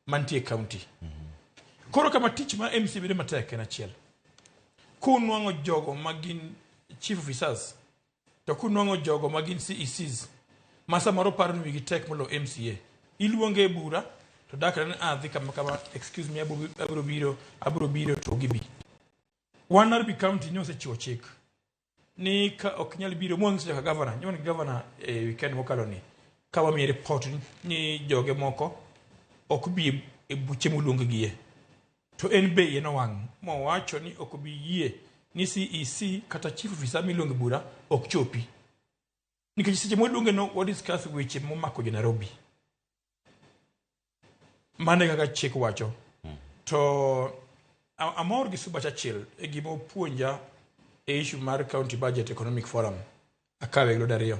mantie county. Koro kama tich ma MC bide matek en achiel. Kunwango jogo magin chief officers to kunwango jogo magin CECs masa maro paro ni gitek molo MCA iluonge bura to dakra ni adhi kama excuse me abro biro to gibi. One Nairobi County nyose chiwo chik ni ka ok nyal biro mwang'isi ka governor nyoni governor weekend mokalo ni ka wami report ni joge moko ok bi e buche mulungi gie to en be yeno wang mo wacho ni ok bi yie ni CEC kata chief officer milungi bura ok chopi nikech seche mwelunge no what discuss weche momako jo Nairobi mane kaka chik wacho to amor gi suba chachil e gimo puonja e issue mar county budget economic forum akawe glo dario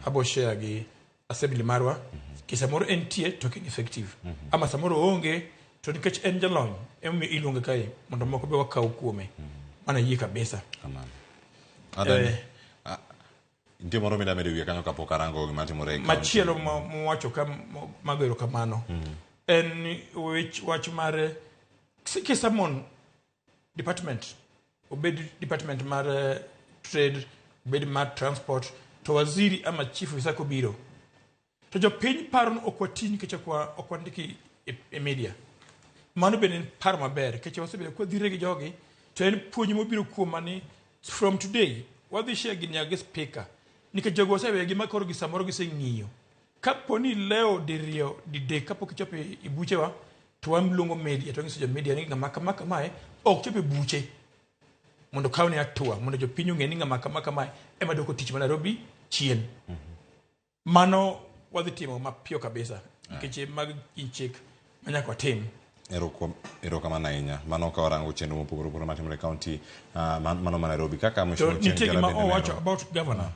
abo share gi assembly marwa kisamoro entie token effective ama samoro onge to nikech en jalony emi ilunga kai mondo moko be wakaw kuome mana yie kabisa. Nitie moro midamede wiye kanyo kapok arango gima timore. Machielo mwacho magero kamano. En wach mar kisamon department obed department mar trade obed mar transport to waziri ama chief officer biro to jopiny paro ni ok wati nikech ok wandiki e media mano bende en paro maber nikech wasebedo kwadhire gi jogi to en puonj mobiro kuom ni from today wadhi share gi nyage speaker nikech jogo oseweyo gima koro gi samoro giseng'iyo kaponi leo diriyo didek kapok ichopo i buchewa to wamluongo media to ngiso jo media ni ng'ama kama kamae ok chopo e buche mondo kauni atua mondo jopiny ong'e ni ng'ama kama kamae ema doko tich ma Nairobi chien. Mano wadhi timo mapiyo kabisa nikech mag inchik manyaka watim. Erokamano ahinya. Mano ka warango chenro mopogore opogore matimore kaunti mano ma Nairobi kaka mheshimiwa Chen Nitie gima owacho about governor.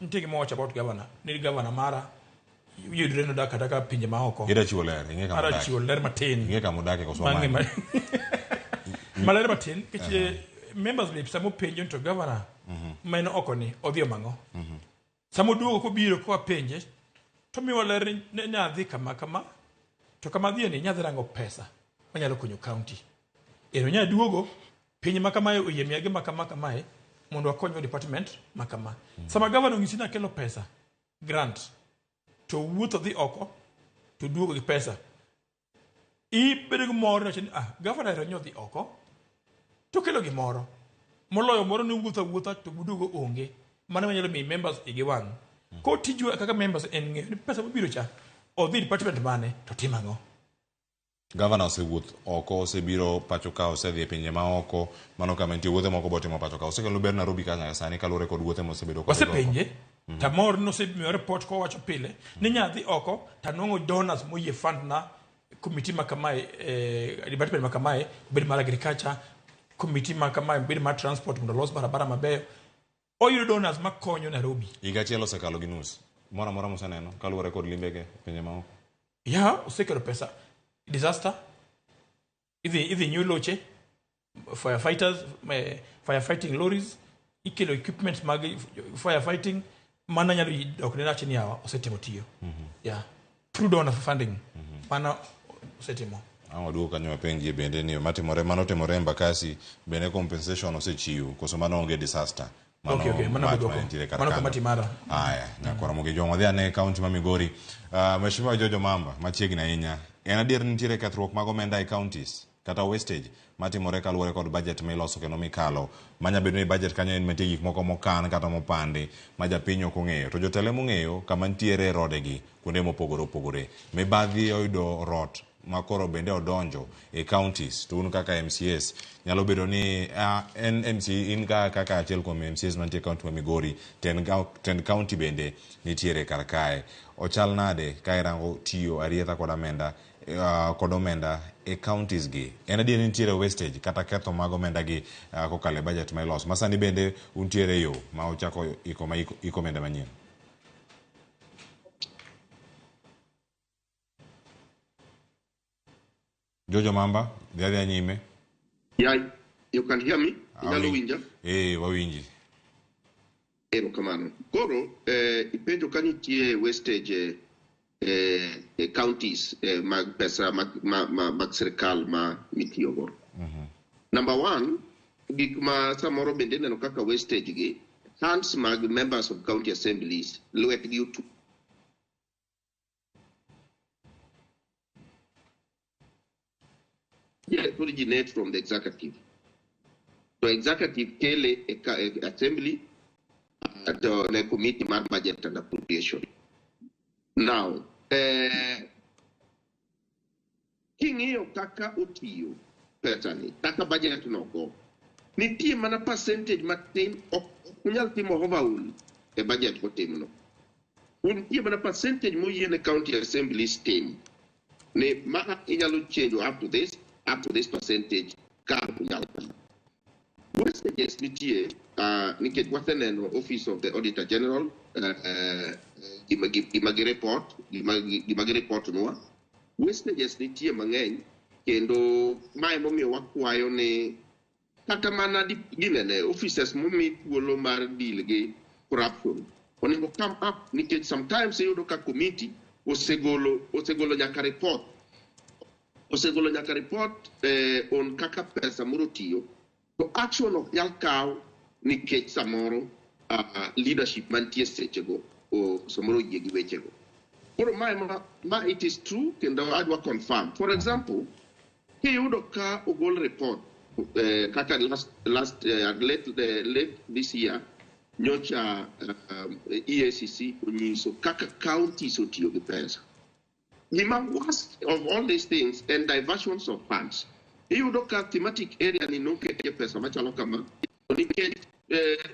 Nitie gima owacho about governor. Ni governor mara yudre no dak kata ka pinje ma oko. Ida chiwo ler, ing'e kama dak. Chiwo ler matin. Ing'e kama dak ko Somalia. Maler matin kiche members lip samo penjo to governor mano oko ni odhi mango. Samo duogo ko biro ko penje to mi waler ne nyadhi kama to kama dhi ni nyadhi rango pesa manyalo konyo county. Ero nya duogo pinje makamae oyemiage makamae mondo akonyo department makama. Sama governor ngisina kelo pesa grant to wuotho dhi oko to duogo gi pesa. Bedo gi moro na chini governor ero nyodhi oko to kelo gi moro. Moloyo moro ni wuotha to duogo onge. Mano manyalo mi members igi wang'. Ko tijwa kaka members en ng'eyo ni pesa mabiro cha odhi department mane to timango. Governor osewuoth oko osebiro pacho ka osedhi e pinje ma oko mano kama nitie wuothe moko botimo pacho ka osekelo ber Nairobi ka sani kalure kod wuothe mosebedo kod wasepenje tamor no osemiyo report ko wacho pile ni nyadhi oko tanongo donors moyie fund na committee makamae department makamae bed mar agriculture committee makamae bed mar transport mondo los barabara mabeyo oyudo donors makonyo Nairobi. Higa achiel osekalo gi nus moro amora moseneno kalure kod limbege pinje ma oko. Osekelo pesa disaster idhi new loche firefighting lorries ikelo equipment mag firefighting mana nyalo dok ne nachini yawa osetimo tiyo through donor funding mana osetimo. Waduogo kanyo penji bende ni matimore mano timore Embakasi bende compensation osechiwo koso mano onge disaster. Mano kamati mara. Nyakora moge joma dhi ane kaunti ma Migori. Mheshimiwa Jojo Mamba machiegni ahinya. En adier nitiere kethruok mag omenda e counties kata wastage matimore kaluwore kod budget ma iloso kendo mikalo manya bedo ni budget kanyo en mantie gik moko mokan kata mopande ma japiny ok ong'eyo to jotelo mong'eyo kama nitiere rodegi kuonde mopogore opogore. Mibadhi oyudo rot makoro bende odonjo e counties to un kaka MCS nyalo bedo ni MC in kaka achiel kuom MCS mantie county ma Migori ten county bende nitiere kar kae. Ochal nade ka irango tiyo arietha kod omenda e counties gi. En adier nitiere wastage kata ketho mag omenda gi kokale budget ma iloso. Masani bende untiere yo ma ochako iko omenda manyien. Jojo Mamba, dhiadhi anyime. Yeah, you can hear me? Inyalo winja? Wawinji. Erokamano. Koro, ipenjo ka nitie wastage counties mag pesa mag sirkal ma mitiyogo. Number one, gik ma samoro bende neno kaka wastage gi, hands mag members of county assemblies, lwetgi utu. It originates from the executive. So executive kele assembly to the committee man budget and appropriation. Now, kingiyo kaka otiyo pesani, kaka budget nogo. Nitie mana percentage matin kunyal timo overhaul e budget kotim no. Nitie mana percentage mo yene county assemblies team. Ne maka inyalo change up to this percentage ka kunyal. Wastages nitie nikech waseneno Office of the Auditor General gimagi report nwa. Wastages nitie mang'eny kendo mae momiyo wakwayo ni kata mana di ginene officers mumi thuolo mar deal gi corruption onego come up nikech sometimes yudo ka committee osegolo nyaka report on kaka pesa moro tiyo to action ok nyal kaw nikech samoro leadership mantie sechego o samoro yie gi wechego. Koro ma it is true kendo adwa confirm. For example, kiyudo ka ogol report kaka late this year nyocha EACC onyiso kaka counties otiyo gi pesa. The worst of all these things and diversions of funds. Iyudo ka thematic area ni noketie pesa machalo kama nikech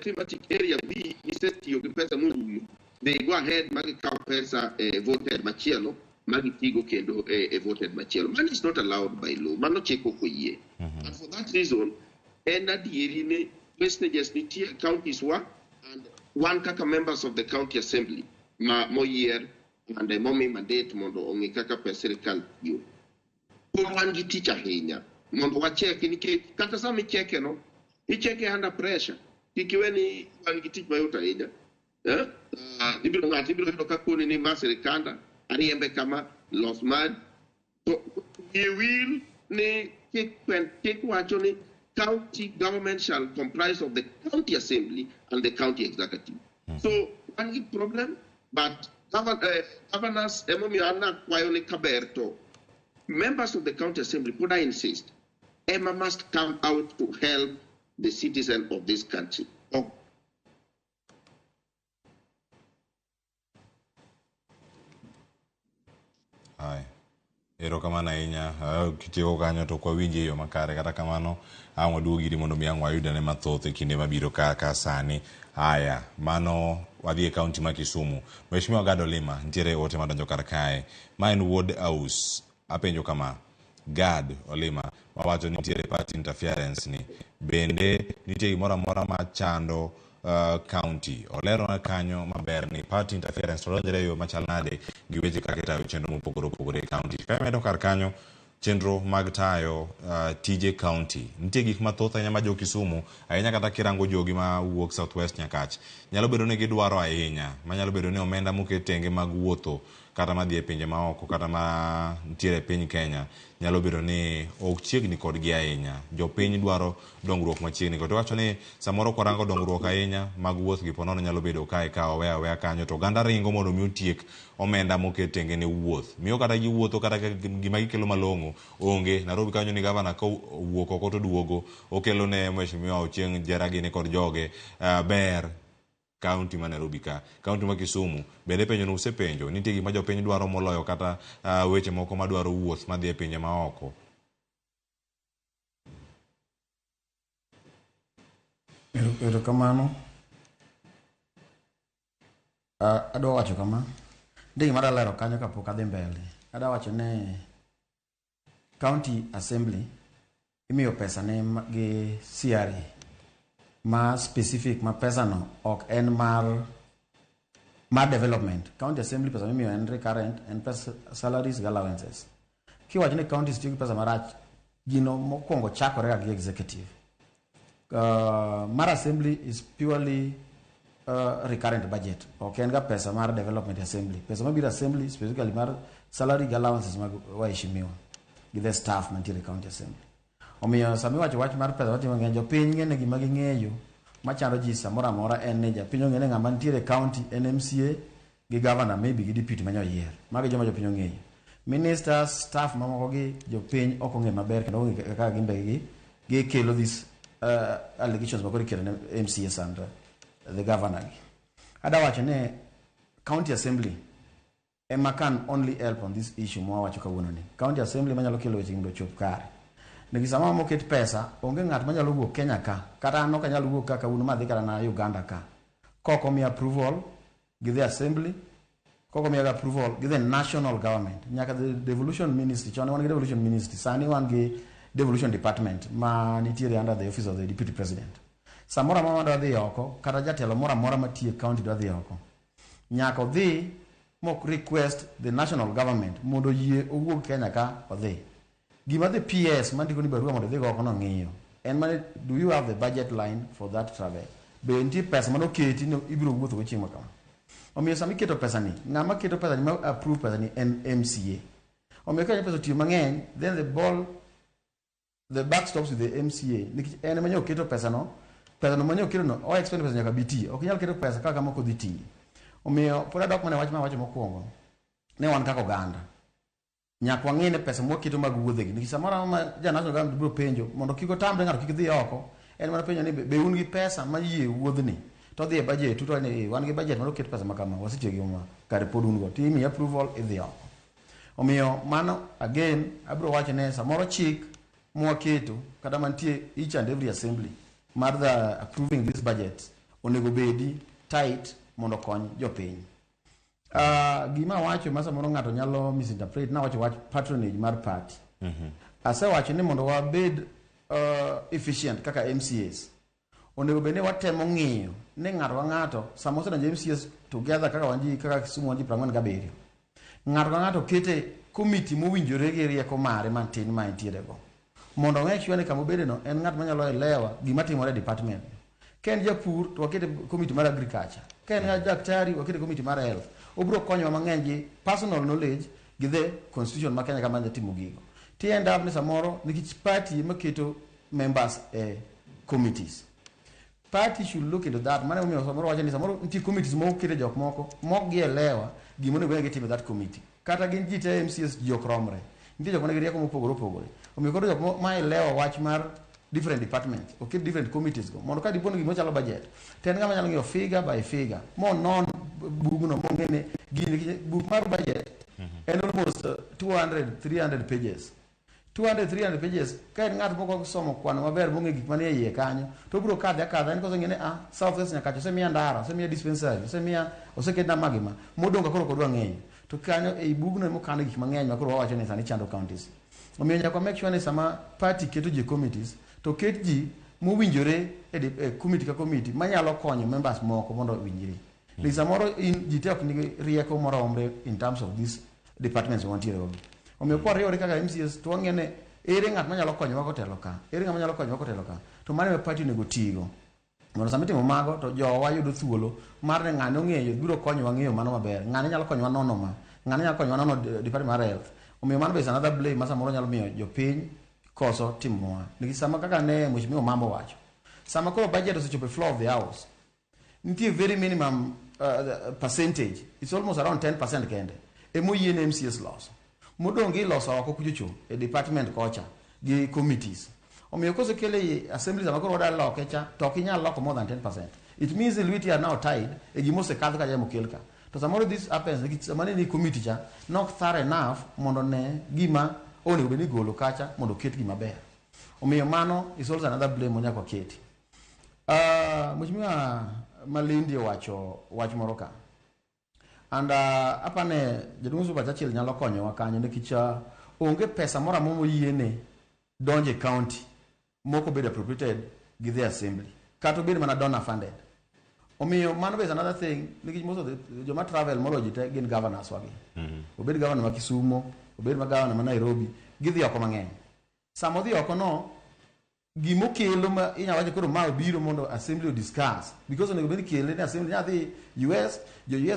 thematic area B isetiyo gi pesa murumo. They go ahead magikaw pesa voted machielo magitigo kendo voted machielo. Man is not allowed by law. Mano chiko koyie. And for that reason, and adieri ne wastages nitie counties wa and one kaka members of the county assembly moyier and momi mandate mondo ongi kaka pesa sirkal tiyo. Wan gi tich ahinya mondo wacheki nikech kata sama icheke no icheke under pressure. Kikiweni wan gi tich mayot ahinya. Ibiro yudo ka koni ni masirikanda ariembe kama lost man to we will ne take wacho ni county government shall comprise of the county assembly and the county executive. So one problem, but governors emomiana kwayo ni kaberto members of the county assembly could I insist Emma must come out to help the citizen of this country. Erokamano ahinya kitieko kanyo to kwa winji yo makare kata kamano angwa duogiri mondo mi angwa yudane mathoth e kinde mabiro kaka sani. Haya, mano wadhi e kaunti ma Kisumu. Mheshimiwa Gado Lima ntiere ote madonjo kar kae. Ma en Ward House. Apenjo kama Gad Olima wawacho ni ntiere party interference ni. Bende nitie gimoro amora machando county olero na kanyo maber ni party interference to donjore yo machal nade gi weche kaka tayo chenro mopogore opogore county. Kamedo kar kanyo chenro mag tayo TJ county nitie gik mathoth ahinya ma jo Kisumu ahinya kata kirango jogi ma wuok southwest nyakach nyalo bedo ni gidwaro ahinya manyalo bedo ni omenda moketenge mag wuotho kata madhi e pinje maoko kata ma ntiere piny Kenya nyalo bedo ni ok chiegni kodgi ahinya. Jopiny dwaro dongruok machiegni kod wacho ni samoro kwarango dongruok ahinya mag wuoth gi ponono nyalo bedo kae ka oweya kanyo to ganda ringo mondo mi otiek omenda moketenge ne wuoth. Miyo kata gi wuotho kata gima gikelo malong'o onge. Nairobi kanyo ni gavana ka wuok oko to duogo okelo ne Mheshimiwa Ochieng' Jeragini kod joge ber county ma Nairobi ka. County ma Kisumu bende penjo no usepenjo nitie gima jopiny dwaro moloyo kata weche moko madwaro wuoth madhi e pinje maoko. Erokamano. Adwa wacho kama ndi gima adwa lero kanyo kapok adhi mbele. Adwa wacho ne county assembly imiyo pesa ne gi CRA ma specific ma pesa no ok en mar development. County assembly pesa mimiyo en recurrent and pesa salaries and allowances. Kiwacho ne counties tiyo gi pesa marach gino mokwongo chakore gi executive. Mar assembly is purely recurrent budget. Ok en ga pesa mar development assembly. Pesa mabiro assembly specifically mar salary and allowances mag waheshimiwa gi the staff mantiere county assembly. Omiyo sami wacho wach mar pesa watimo ng'eny jopiny ng'ene gima ging'eyo machando ji samoro amora en ni japiny ong'ene ng'ama ntiere county NMCA gi governor maybe gi deputy manyo yier. Magi joma jopiny ong'eyo. Ministers, staff mamoko gi jopiny ok ong'e maber kendo ong'e kaka gimbe gi kelo this allegations makoro ikelo ne MCAs and the governor. Ada wacho ne county assembly ema can only help on this issue mwa wacho kawuono ni. County assembly manyalo kelo weche mondo chop kare. Negi sama moket pesa onge ng'at manyalo wuok Kenya ka kata an ok anyalo wuok ka uno madhi kata na Uganda ka koko mi approval gi the assembly koko mi approval gi the national government nyaka the devolution ministry chone wan gi devolution ministry sani wan gi devolution department ma nitiere under the office of the deputy president. Samora mama do dhi oko kata jatelo mora matie county do dhi oko nyaka dhi mok request the national government mondo yie owuok Kenya ka odhi. Gima the PS mandiko ni barua mondo dhigo oko no ng'iyo En mane, do you have the budget line for that travel? Be nitie pesa mano keti no ibiro wuotho go chieng' kama. Omiyo sama iketo pesa ni, ng'ama keto pesa ni ma approve pesa ni en MCA. Omiyo ka pesa tiyo mang'eny, then the buck stops with the MCA. Nikech en manyo keto pesa no manyo keto no, o expend pesa nyaka biti. Ok inyal keto pesa kaka moko dhi ti. Omiyo pod adok mana wach mokwongo. Ne wan kaka oganda. Nyaka wang'ine pesa mwaketo mag wuodhegi. Nikech samoro ma national government biro penjo mondo kik otamre ng'ato kik dhi oko. En mana penjo ni be un gi pesa ma yie wuodhni. To dhi e budget to ne wan gi budget mar keto pesa makama. Wasetiyo gi ma kare pod un go. Timi approval idhi oko. Omiyo mano again abiro wacho ne samoro chik mwaketo kata mantie each and every assembly mar the approving this budget onego bedi tight mondo kony jopiny. Gima wacho ma samoro ng'ato nyalo misinterpret na wacho wach patronage mar party. Asewacho ni mondo wabed efficient kaka MCAs. Onego bende watemo ng'iyo ni ng'ato ka ng'ato sama osedonjo MCAs together kaka wanji kaka Kisumu wanji 47. Ng'ato ka ng'ato kete committee mowinjore gi rieko mare mantin ma entiere go. Mondo ng'e chwe ni kama obede no en ng'at manyalo elewa gima timore department. Ken japur to wakete committee mar agriculture. Ken daktari wakete committee mar health. Obro konyo mang'eny gi personal knowledge gi the constitution ma Kenya kama timo gigo. Ti end up ni samoro nikech party maketo members committees. Party should look into that. Mane umiyo samoro wacho ni samoro nti committees mo kete jok moko mok gi elewa gimo ne wege time that committee. Kata gin jite MCS jok romre. Nti jok mane rieko mopogore. Omiyo koro jok ma elewa wach mar different departments, okay, different committees go. Mondo ka dipono gimo chalo budget. Ten ngama nyalo ng'iyo figure by figure. Mo non bugno mo ngene gini bug mar budget. And almost 200-300 pages. 200-300 pages. Ka ng'at moko somo kwano maber mo ng'e gik manie iye kanyo. To biro kadhe en koso ngene South West nyaka osemiya ndara, osemiya dispensary, oseketna magima. Modonga koro kodwa ng'eyo. To kanyo e bugno mo kano gik mang'eny ma koro wawacho ni sani chando counties. Omiyo nyaka make sure ni sama party keto je committees to ket ji mowinjore e committee ka committee manyalo konyo members moko mondo winjre. Ni samoro ji te ok nigi rieko moromre in terms of these departments wantiere go. Omiyo kwa riwore kaka MCS to wang'ene ere ng'at manyalo konyo wako telo ka. Ere ng'at manyalo konyo wako telo ka. To mane me party nego tigo. Mondo sama timo mago to jowa yudo thuolo mar ne ng'ane ong'eyo biro konyo wang'eyo mano maber. Ng'ane nyalo konyo wanono ma. Ng'ane nyalo konyo wanono department mar health. Omiyo mano be is another blame ma samoro nyalo miyo jopiny koso timo. Nikech sama kaka ne mheshimiwa mambo wacho. Sama koro budget osechopo floor of the house. Nitie very minimum percentage. It's almost around 10% kende. Emo yien MCS loss. Modongi loso oko kujucho e department kocha gi committees. Omiyo koso kele assembly sama koro wada loke cha to kinyal loko more than 10%. It means the we are now tied e gimo se kadho ka jamo kelka. To samoro this happens nikech sama ni committee cha not thorough enough mondo ne gima onego beni golo kacha mondo ket gima ber. Omiyo mano is also another blame onya kwa keti. Mheshimiwa Malindi wach moro ka. And apane jadungu suba chachil nyalo konyo wakanyo nikech onge pesa mora momo yiene donje county moko bed appropriated gi the assembly. Kato bed mana donor funded. Omiyo mano is another thing nikech most of the joma travel moro jite gin governors wagi. Obed governor ma Kisumu, obed ma governor ma Nairobi, gidhi oko mang'eny. Samo dhi oko no gimo kelo ma inya wacho koro ma biro mondo assembly discuss because onego bed kele ne assembly nyadhi US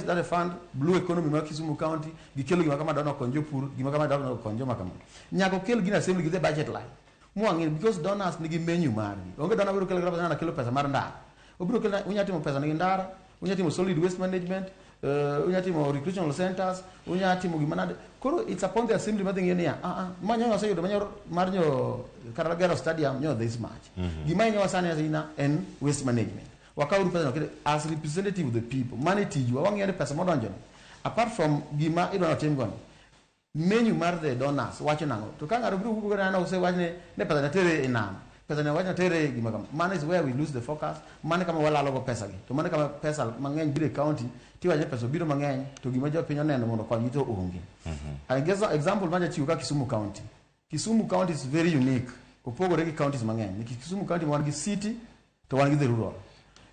dare fund blue economy ma Kisumu county gikelo gima kama dono konjo pur gima kama dono konjo makama nyako kel gina assembly gi the budget line mo angin because donors nigi menu mari onge donor biro kelo pesa na kelo pesa mar ndara obiro kelo unya timo pesa nigi ndara unya timo solid waste management unya timo recreational centers unya timo gima nade koro it's upon the assembly ma thing enia manyo waseyudo manyo marnyo Karagero stadium nyo this match gima nyo wasane asina en waste management wakauru pesa no as representative of the people manage you wangi ene pesa modonjo apart from gima idwa tim gon menu mar the donors wacho nango to kanga rubru bugo na ose wachne ne pesa na tere inam pesa na wachna tere gima kama man is where we lose the focus man kama wala logo pesa gi to man kama pesa mang'eny bire county ti waje pesa biro mang'eny to gima jo piny oneno mondo konyi to onge I guess example maja chiuka Kisumu county is very unique opogore gi counties mang'eny nikech Kisumu county wan gi city to wan gi the rural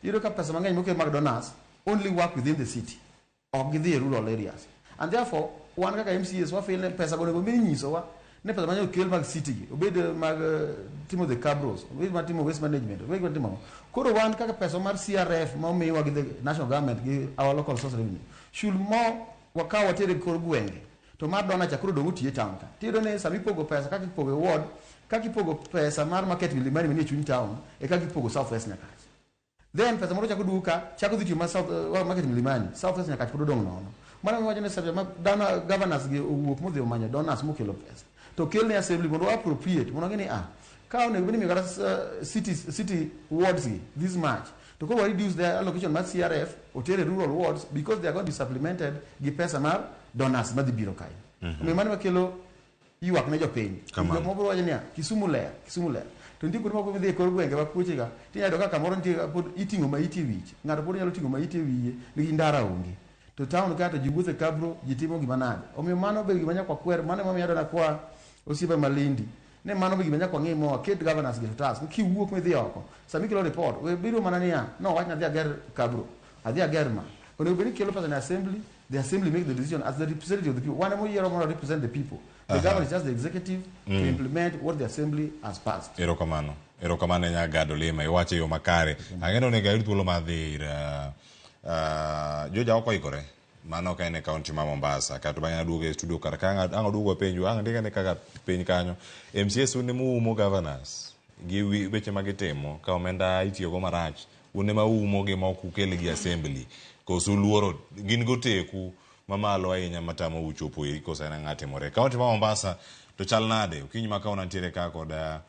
iro ka pesa mang'eny moke mag donors only work within the city or within the rural areas and therefore wan kaka MCAs wa feel pesa go nego mi nyiso wa ne pesa manyo kel mag city gi obed mag timo the cabros obed mag timo waste management obed mag timo koro wan kaka pesa mar CRF ma omiwa gi the national government gi our local source revenue should more wakawa tere kor gwenge to mar dona cha koro dongo tie town ka tiro ne sami pogo pesa kaka pogo ward kaka pogo pesa mar market milimani manie chuny town e kaka pogo south west nyaka then pesa moro chako duka chako dhi ma south market milimani south west nyaka pod dong nono mana mi wajone sabe ma dana governors gi owuok modhi omanyo donors mokelo pesa to kel ne assembly mondo appropriate mondo ngeni ka onego bini mi gara city wards gi this much to go reduce their allocation mar CRF or rural wards because they are going to be supplemented gi pesa mar donors madhi biro kai mi mane makelo yuak ne jopiny jo mobro wajone Kisumu ler to ndiko moko midhi kor gwenge wa kuche ga tinya do kaka moro ntie pod itingo ma iti wich ng'ato pod nyalo tingo ma iti wiye ni ndara onge to town kata jiwuothe kabro jitimo gima nade omiyo mano be gima nyakwa kwer mane mama yado na kwa osiba Malindi ne mano be gima nyakwa ngimo ket governors get task ki wuok midhi oko sami kilo report we biro mana niya no wach na dhi ager kabro adhi ager ma onego beni kelo pesa na assembly the assembly make the decision as the representative of the people one more year more represent the people the government is just the executive to implement what the assembly has passed erokamano nya gado lema iwache yo makare angeno ne gairu thuolo madhir joja oko ikore mano ka ene county ma Mombasa kata banya duoge studio kar ka anga duogo penjo anga ndika ne kaka piny kanyo MCS une muumo governors gi weche magitimo ka omenda itiyo go marach une maumo gi ma okukele gi assembly koso luoro gin goteku mamalo ahinya matamo uchopo iri kosa na ng'ate more county ma Mombasa to chal nade ukinyi makaona ntiere ka koda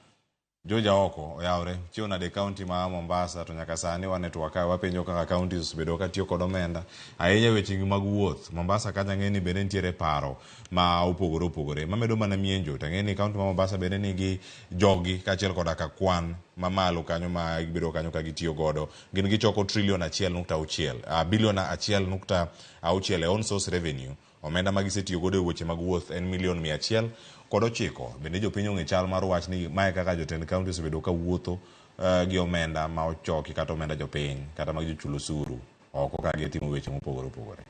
joja oko oyawre chiona de county ma Mombasa to nyaka sani wane to waka wapenjo kaka counties bedo ka tiyo kod omenda ahinya weche mag wuoth Mombasa kanya ng'eni bende ntiere paro ma opogore mamedo mana mienjo to ng'eni county ma Mombasa bende nigi jogi kachiel koda ka kwan mamalo kanyo ma bedo kanyo ka gitiyo godo gin gichoko trillion 1.6 billion 1.6 on source revenue omenda magisetiyo godo e weche mag wuoth en million 100 kod 9 bende jopiny ong'e chal mar wach ni mae kaka jotend county osebedo ka wuotho gi omenda ma ochoki kata omenda jopiny kata mag jochulo osuru oko ka gitimo weche mopogore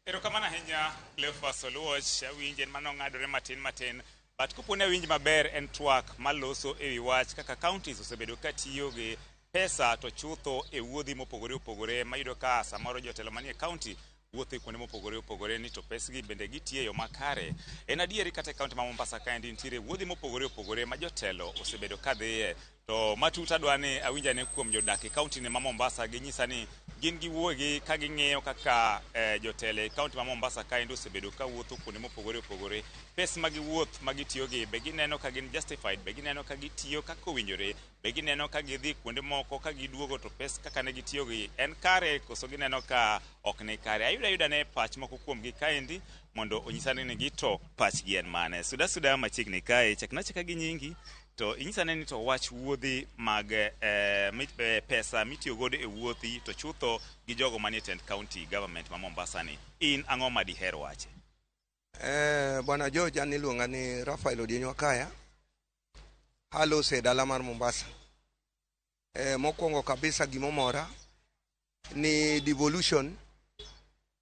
Erokamano ahinya Cleophas Oluoch awinje mano ng'adore matin but kupone winj maber en TWAK maloso ewi wach kaka counties osebedo ka tiyo gi pesa to chutho e wuodhi mopogore mayudo ka samoro jotelo manie county wuotho kuonde mopogore ni to pesgi bende gitie yo makare en adieri kata county ma Mombasa ka nitiere wuodhi mopogore ma jotelo osebedo ka dhiye to matuta dwane awinja ne kuom jodak e county ne ma Mombasa ginyisa ni gin giwuogi ka ging'eyo kaka jotelo county ma Mombasa ka osebedo ka wuotho kuonde mopogore pes magiwuoth magitiyo gi be gineno ka gin justified be gineno ka gitiyo kaka owinjore be gineno ka gidhi kuonde moko ka giduogo to pes kaka ne gitiyo gi en kare koso gineno ka ok ne kare ayuda ne pach moko kuom gi kaendi mondo onyisane ni gito pachgi en mane suda machiegni kae chakna gi nyingi to inyisane ni to wach wuodhi mag pesa mitiyo godo e wuothi to chutho gi jogo manie tend county government ma Mombasa ni in ang'o ma diher wache bwana George aniluonga ni Rafael Odienyo Kaya halo se dala mar Mombasa mokwongo kabisa gimomora ni devolution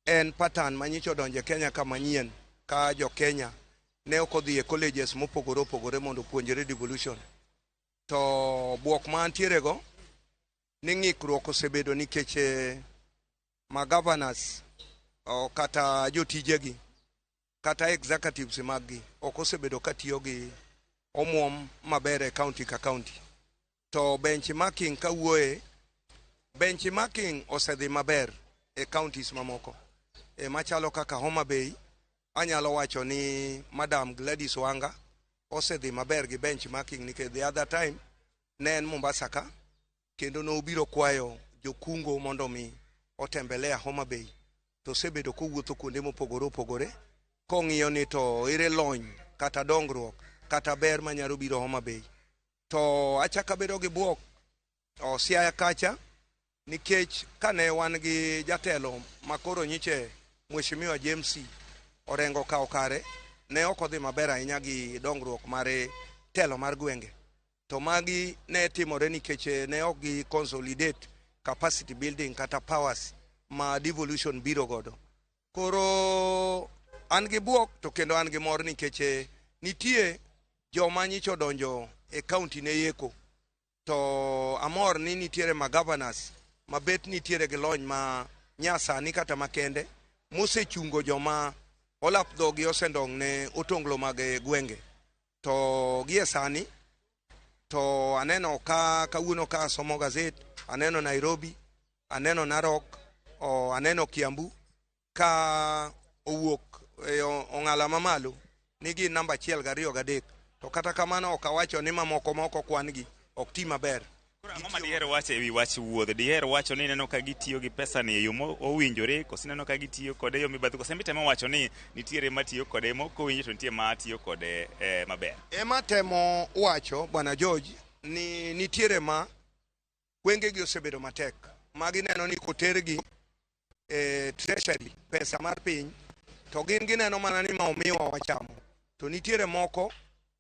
en pattern manyicho donje Kenya kama nyien ka jo Kenya ne okodhi e colleges mopogore mondo puonjere devolution to buok ma antiere go ni ng'ikruok osebedo nikech ma governors kata jotijegi kata executives maggi ok osebedo katiyo gi omwom maber e county ka county to benchmarking kawuoye benchmarking osedhi maber e counties mamoko machalo kaka Homa Bay anyalo wacho ni Madam Gladys Wanga osedhi maber gi benchmarking nikech the other time ne en Mombasa ka kendo no biro kwayo jokungo mondo mi otembelea Homa Bay to sebedo kowuotho kuonde mopogore kong'iyo ni to ere lony kata dongruok kata ber manyalo biro Homa Bay to achaka bedo gi buok Siaya kacha nikech kane wan gi jatelo makoro nyiche Mheshimiwa James orengo kao kare ne okodhi maber ahinya gi dongruok mare telo mar gwenge to magi ne timore nikech ne ok gi consolidate capacity building kata powers ma devolution biro godo. Koro an gi buok to kendo an gi mor nikech nitie joma nyicho donjo e county ne yeko. To amor ni nitiere ma governors ma bet nitiere gi lony ma nyasani kata makende mosechungo joma olap dhogi osendong ne otonglo mag gwenge. To gie sani to aneno kawuono ka somo gazet, aneno Nairobi, aneno Narok, aneno Kiambu ka owuok ong'ala mamalo nigi namba 1 2 3 to kata kamano ok awacho ni moko kwan gi ok ti maber. Ang'o ma diher wacho ewi wach wuodh? Diher wacho ni neno ka gitiyo gi pesa ni e yo mowinjore, koso neno ka gitiyo kode yo mibadhi, koso mitemo wacho ni nitiere matiyo kode moko winjo to nitie matiyo kode maber? Ema temo wacho Bwana George ni nitiere ma gwenge gi osebedo matek magi neno ni kotergi treasury pesa mar piny to gin gineno mana ni ma omiwa wachamo. To nitiere moko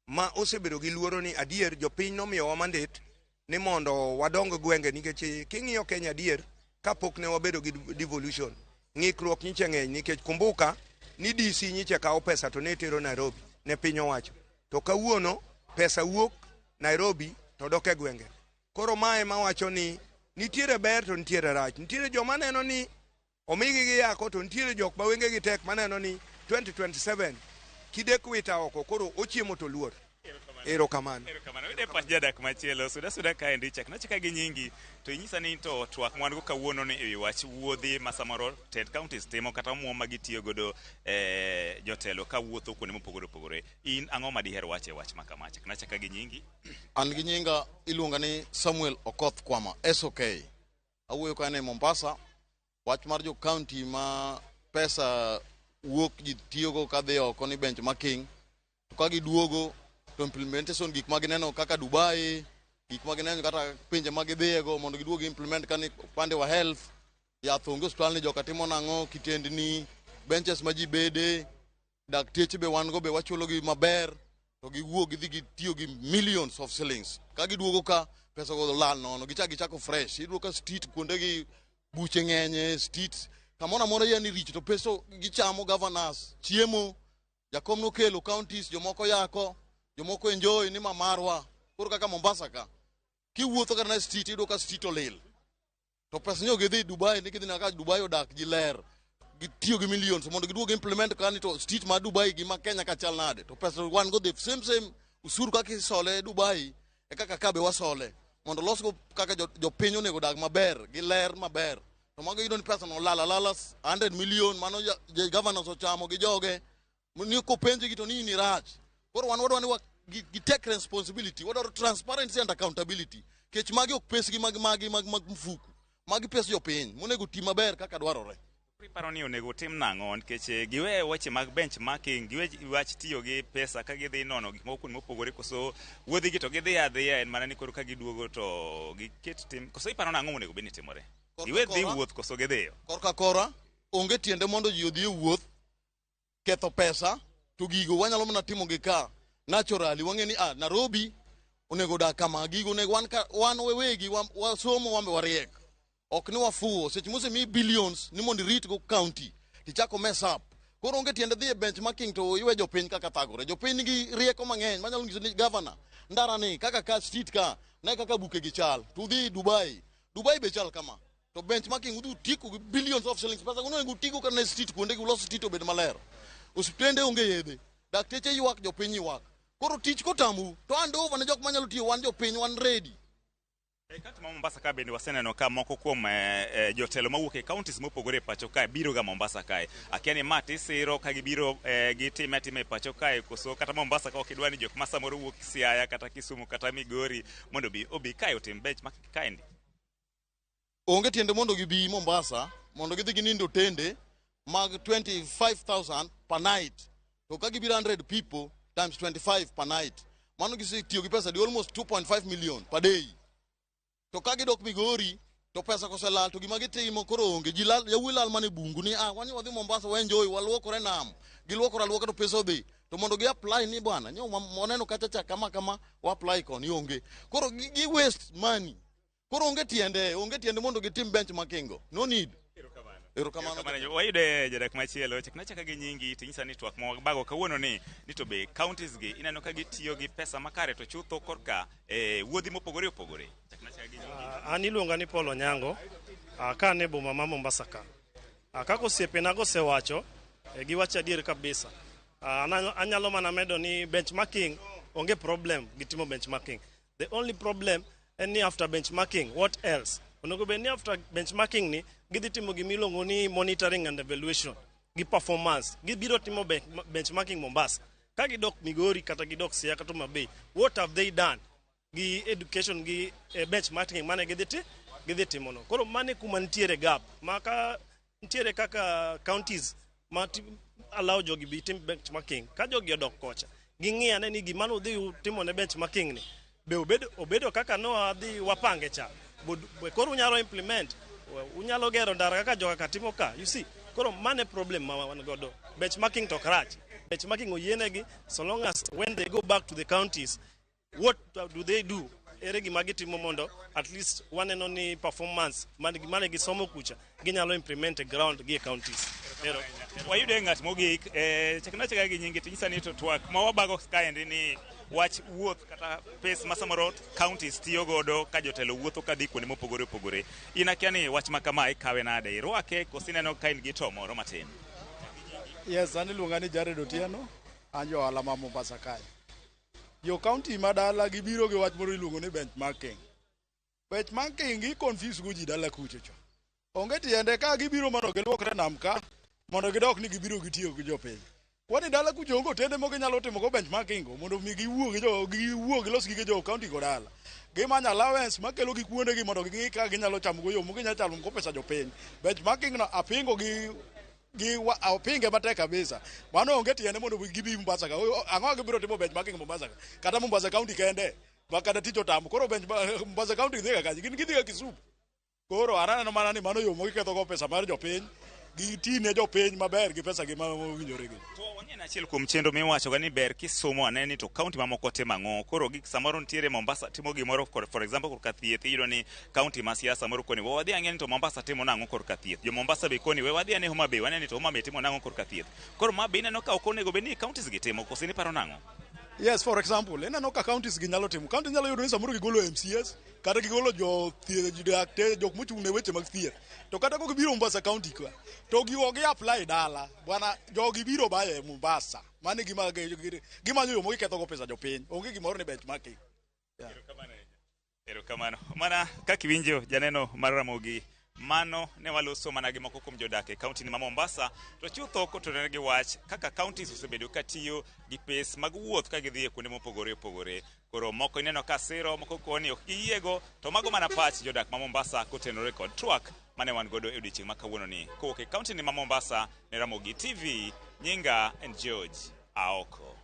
ma osebedo gi luoro ni adier jopiny nomiyowa mandate ni mondo wadong gwenge nikech king'iyo Kenya adier kapok ne wabedo gi devolution ng'ikruok nyiche ng'eny nikech kumbuka ni DC nyiche kawo pesa to ne tero Nairobi ne piny owacho. To kawuono pesa wuok Nairobi to dok e gwenge. Koro mae mawacho ni nitiere ber to nitiere rach. Nitiere joma neno ni omigi gi yako to nitiere jok ma wenge gi tek maneno ni 2027 kidek wita oko koro ochiemo to luor. Erokamano. Wede pach jadak machielo suda kaendi chak nachaka gi nyingi to inyisa ni to twak mwan go kawuono ni ewi wach wuodhi ma samoro Ted Counties timo kata omuom ma gitiyo godo jotelo ka wuotho kuonde mopogore opogore. In ang'o ma diher wache wach ma kama? Chak nachaka gi nyingi. An gi nyinga iluonga ni Samuel Okoth Kwama SOK. Awuoyo kane Mombasa. Wach mar jo county ma pesa wuok ji tiyogo kadhi oko ni benchmarking to ka giduogo to implementation gik magineno kaka Dubai, gik magineno kata pinje magidhiego mondo giduogi implement kani pande wa health, yath onge hospital ni joka timo nang'o, kitendni benches ma ji bede, dakteche be wan go be wachulo gi maber, to giwuok gidhi gitiyo gi millions of shillings. Ka giduogo ka pesa go lal nono, gichako fresh. Iduogo ka street kuonde gi buche ng'enye, street kamona mora yani rich to peso gichamo governors, chiemo, jakom no kelo counties, jomoko yako, jomoko enjoy ni mamarwa. Koro kaka Mombasa ka kiwuotho kata na street ido ka street olil to pesa nyo gidhi Dubai ni gidhi na ka Dubai odak gi ler gitiyo gi millions mondo giduogo implement kani to street ma Dubai gi ma Kenya ka chal nade to pesa wan go the same usuru kaka isole Dubai e kaka kabe wasole mondo los go kaka jo piny onego dag maber gi ler maber to mago yudo ni pesa no lala 100 million mano governors ochamo gi joge ni ko penje gi to ni rach. Koro wan wadwa ni gi take responsibility, wadwa transparency and accountability. Kech magi ok pes gi magi mfuku. Magi pes jo piny, monego ti maber kaka dwarore. Priparo ni onego tim nang'o nikech giwe weche mag benchmarking, giwe wach tiyo gi pesa ka gidhi nono gik moko mopogore koso wuodhi gi to gidhi adhiya en mana ni koro ka giduogo to giket tim koso iparo nang'o onego beni timore. Giwe dhi wuoth koso gidhiyo. Korka kora onge tiende mondo ji odhi wuoth ketho pesa to gigo wanyalo mana timo gi ka naturally wang'eni Nairobi onego dak kama gigo onego wan wewegi wasomo wambe wariek ok ni wafuo seche mose mi billions ni mondo rit go county tichako mess up. Koro onge tiende dhi e benchmarking to iwe jopiny kaka thagore. Jopiny nigi rieko mang'eny manyalo nyiso ni governor ndara ni kaka ka street ka na kaka buke gi chal to dhi Dubai be chal kama to benchmarking udu tiko gi billions of shillings pesa uno tiko kana street kuonde gi ulos street obed maler. Osiptende onge yedhe, dakteche ywak, jopiny ywak. Koro tich kotamu to hand over ne jok manyalo tiyo wan jopiny wan ready. Kati ma Mombasa ka bende waseneno ka moko kuom jotelo mawuok e counties mopogore pacho kae biro ga Mombasa kae. Akia ni ma tisiro ka gibiro gitime e pacho kae koso kata Mombasa ka ok idwa ni jok ma samoro wuok Siaya kata Kisumu kata Migori mondo obi kae otim benchmarking kaendi. Onge tiende mondo gibi Mombasa mondo gidhi ginindo tende mag 25,000 per night. To ka gibiro 100 people times 25 per night. Mano gisi tiyo gi pesa di almost 2.5 million per day. To ka gidok Migori to pesa kose lal to gima gitimo koro onge jilal yawuoyi lal mane bungu ni wani wadhi Mombasa wa enjoy waluokore nam giluokore aluoka to pesa odhi to mondo gi apply ni bwana nyo moneno kacha kama wa apply koni onge koro gi waste money. Koro onge tiende mondo gitim benchmarking go no need. Erokamano. Wayude jadak machielo chak nachaka gi nyingi tinyisa ni twak mo bago kawuono ni to be counties gi ineno ka gitiyo gi pesa makare to chutho korka wuodhi mopogore opogore. Chak nachaka gi nyingi. An iluonga ni Polo Nyango. Ka ne boma ma Mombasa ka. Kaka osiepena gosewacho giwacho adier kabisa. Anyalo mana medo ni benchmarking onge problem gitimo benchmarking. The only problem en ni after benchmarking what else? Onego bed ni after benchmarking ni gidhi timo gimiluongo ni monitoring and evaluation gi performance. Gibiro timo benchmarking Mombasa. Ka gidok Migori kata gidok Siaya kata Mabei, what have they done? Gi education gi benchmarking mane gidhi timo no. Koro mane kuma nitiere gap. Maka nitiere kaka counties ma allow jogi bi tim benchmarking. Ka jogi odok kocha. Ging'i ane ni gimano udhi timo ne benchmarking ni. Be obedo kaka no adhi wapange cha. Koro unyalo implement, unyalo gero ndara kaka joka katimo ka. You see, koro mane problem ma wan godo. Benchmarking to crutch. Benchmarking oyienegi so long as when they go back to the counties, what do they do? Ere gima gitimo mondo at least one and only performance mane gisomo kucha ginyalo implement ground gi counties. Wayude ngat mogik chakna gi nyingi tinyisa ni to twak ma wabago kaendi ni wach wuoth kata pes masamoro counties tiyo godo ka jotelo wuotho ka dhi kuonde mopogore opogore. Inakia ni wach ma kama ikawe nade irwake kosineno ka in gi to moro matin. Yes, ani luonga ni Jared Otieno, anjo ohala ma Mombasa kae. Jo county madala gibiro gi wach moro iluongo ni benchmarking. Benchmarking gi confuse go ji dala kucho cho. Onge tiende ka gibiro mondo giluokre nam ka mondo gidok ni gibiro gitiyo gi jopiny. Kwani dala kucho ongo tende mo ginyalo timo go benchmarking go mondo mi giwuo gilos gi jo county go dala. Gimanya allowance makelo gi kuonde gi mondo gika ginyalo chamo go yo mo ginyalo chamo go pesa jopiny. Benchmarking no apingo gi apinge matek kabisa. Mano onge tiende mondo gibi Mombasa ka. Ang'o gibiro timo benchmarking Mombasa ka. Kata Mombasa county kende makata ticho tamo. Koro Mombasa county dhega kaji gin gidhiga Kisumu. Koro anano mana ni mano yo mo giketho go pesa mar jopiny. Gitine jopiny maber gi pesa gi ma owinjore gi. To wang'e achiel kuom chenro miwacho ga ni ber kisomo aneni to county mamoko timo ang'o. Koro gik samoro nitiere Mombasa timo gimoro for example korka thieth iyudo ni county ma Siaya samoro koni we wadhi ang'e ni to Mombasa timo nang'o korka thieth. Jo Mombasa be koni we wadhi ane Homa Bay waneni to Homa Bay timo nang'o korka thieth. Koro ma be ineno ka ok onego bed ni counties gitimo koso ni paro nang'o. Yes, for example, ineno ka counties gi nyalo timo. County nyalo yudo ni samoro gigolo MCS kata gigolo jo thieth jok mochung' ne weche mag thieth. To kata ko gibiro Mombasa county ka to gi apply dala. Bwana jogi biro baye Mombasa. Mane gima yo mo giketho go pesa jopiny. Onge gimoro ni benchmarking. Erokamano. Mana kaka iwinjo janeno mar Ramogi mano ne waloso mana gi moko kuom jodak e county ni ma Mombasa to chutho kotenore gi wach kaka counties osebedo katiyo gi pes mag wuoth ka gidhi e kuonde mopogore opogore. Koro moko ineno ka siro moko koni ok giyiego to mago mana pach jodak ma Mombasa kotenore kod twak mane wan godo e odiechieng' ma kawuono ni. Kowuok e county ni ma Mombasa ne Ramogi TV, nyinga and George Aoko.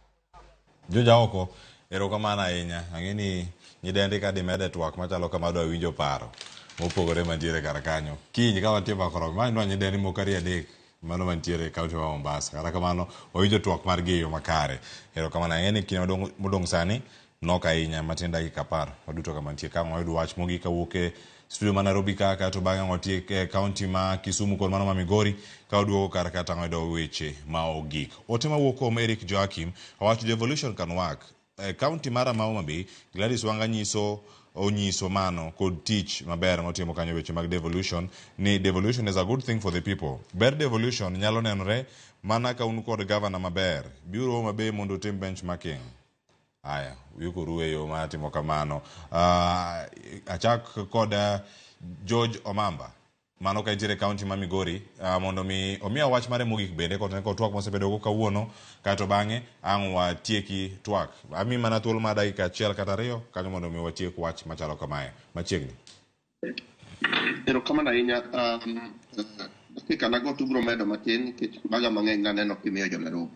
George Aoko, erokamano ahinya. Ang'eni nyidendi ka dimede twak machalo kama dwa winjo paro mopogore mantiere kar kanyo. Kiny ka wantie makoro ma nwa nyidendi mokari adek mano mantiere county ma Mombasa. Kata kamano wawinjo twak mar geyo makare. Erokamano ang'eni kiny modong' sani nok ahinya matin dakika 10 waduto kama nitie ka wayudo wach mogik kawuok e studio ma Nairobi ka to bang'e watie e county ma Kisumu kod mano ma Migori ka waduogo kar kata wayudo weche ma ogik. Ote mawuok kuom Eric Joakim owacho devolution can work. County mara ma Homa Bay Gladys Wanga onyiso mano kod tich maber motimo kanyo weche mag devolution ni devolution is a good thing for the people. Ber devolution nyalo nenore mana ka un kod governor maber biro Homa Bay mondo tim benchmarking. Aya, yuko ruweyo matimo kamano. Achak kod George Omamba mano ka itiere county ma Migori mondo omiya wach mare mogik bende kod twak mosebedo go kawuono kato bang'e ang' watieki twak. Ami mana thuolo mar dakika 1 kata 2 kanyo mondo mi watiek wach machalo kamae machiegni. Erokamano ahinya. Dakika nago tubro medo matin nikech baga mang'eny naneno kimiyo jo Nairobi.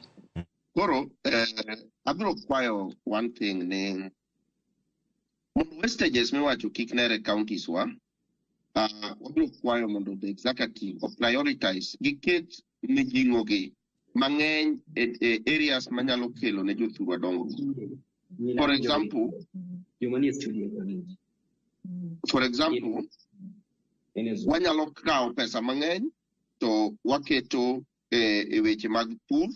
Koro abiro kwayo one thing ni mondo wastages miwacho kik nere counties wa wabiro kwayo mondo the executive prioritize giket mijing'o gi mang'eny e areas manyalo kelo ne jothurwa dongo. For example, wanyalo kawo pesa mang'eny to waketo e weche mag pur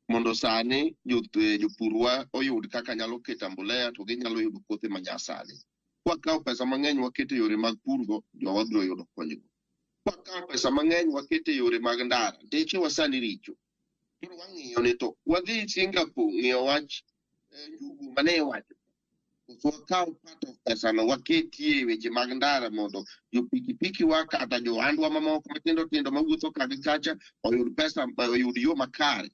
mondo sani jopurwa oyud kaka nyalo keto mbolea to ginyalo yudo kothe manyasani. Kwakawo pesa mang'eny waketo yore mag purgo, jowa biro yudo konyruok. Kwakawo pesa mang'eny waketo yore mag ndara, ndeche wasani richo. Koro wang'iyo ni to wadhi Singapore ng'iyo wach njugu mane wacho. Wakawo part of pesa no waketie weche mag ndara mondo jopikipiki wa kata johandwa mamoko matindo tindo mawuotho ka gi kacha oyud pesa, oyud yo makare.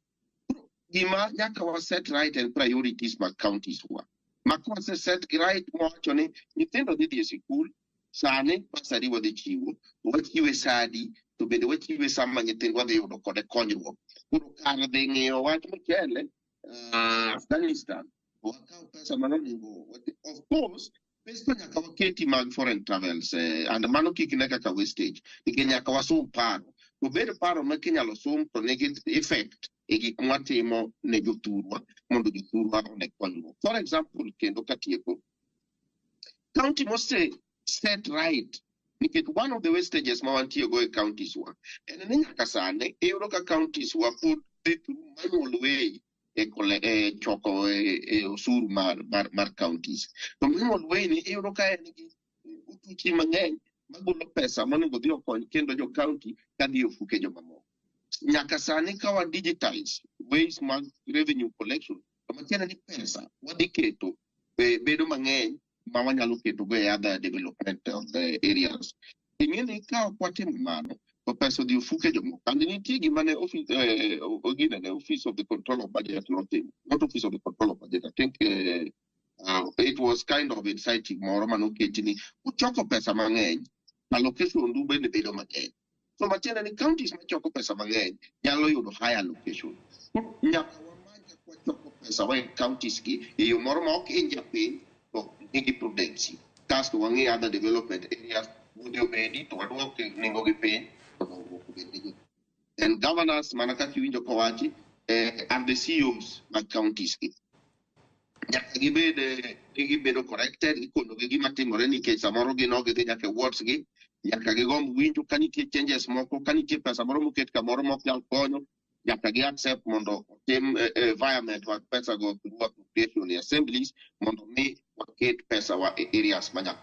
Gima nyaka wa set right and priorities mag counties wa. Makwa se set right mwacho ni nyithindo dhi e sikul, sani pasari wadhi chiwo, wachiwe sadi, to bende wachiwe sama nyithindwa dhi yudo kode konyruok. Koro kar dhi ng'iyo wach mchele, Afghanistan, wakawo pesa manonego. Of course, pesa nyaka waketi mag foreign travels, and mano kik ne kaka wastage, nikech nyaka wasum paro. To bedo paro ma kinyalo sum to nigi effect e gik mwatimo ne jothurwa mondo jothurwa one konyruok. For example, kendo katieko, county must say set right, nikech one of the wastages ma wantie go e counties wa en ni nyaka sani iyudo ka counties wa put through manual way e choko osuru mar counties. To manual way ni iyudo ka en gi utuchi mang'eny magolo pesa monego dhi okony kendo jo county kadhi ofuke jomamoko. Nyaka sani ka wa digitize ways mag revenue collection, to matiende ni pesa wadhi keto bedo mang'eny ma wanyalo keto go e other development of the areas. Ing'eni ka ok watimo mano, to pesa dhi ofuke jomoko. And nitie gima ne Office of the Control of Budget, not Office of the Control of Budget, I think it was kind of inciting moro manoketi ni uchoko pesa mang'eny, allocation du bende bedo mang'eny. So matiende ni counties machoko pesa mang'eny nyalo yudo high allocation. Nyaka wamanya kwa choko pesa wa counties ki e yo moro ma ok inja piny to nigi prudency. Kasto wang'i other development areas wuodhi obedi to waduok nengo gi piny to dongruok obedi. And governors mana kaka iwinjo kowachi and the CEOs mag counties ki nyaka gibedo corrected, ikono gi gima timore nikech samoro gino gidhi nyaka e wards gi, nyaka gigomb winjo ka nitie changes moko, ka nitie pesa moro moket kamoro mok nyal konyo, nyaka gi accept mondo otim environment mag pesa go through appropriation assemblies mondo mi waket pesa wa areas manyaka.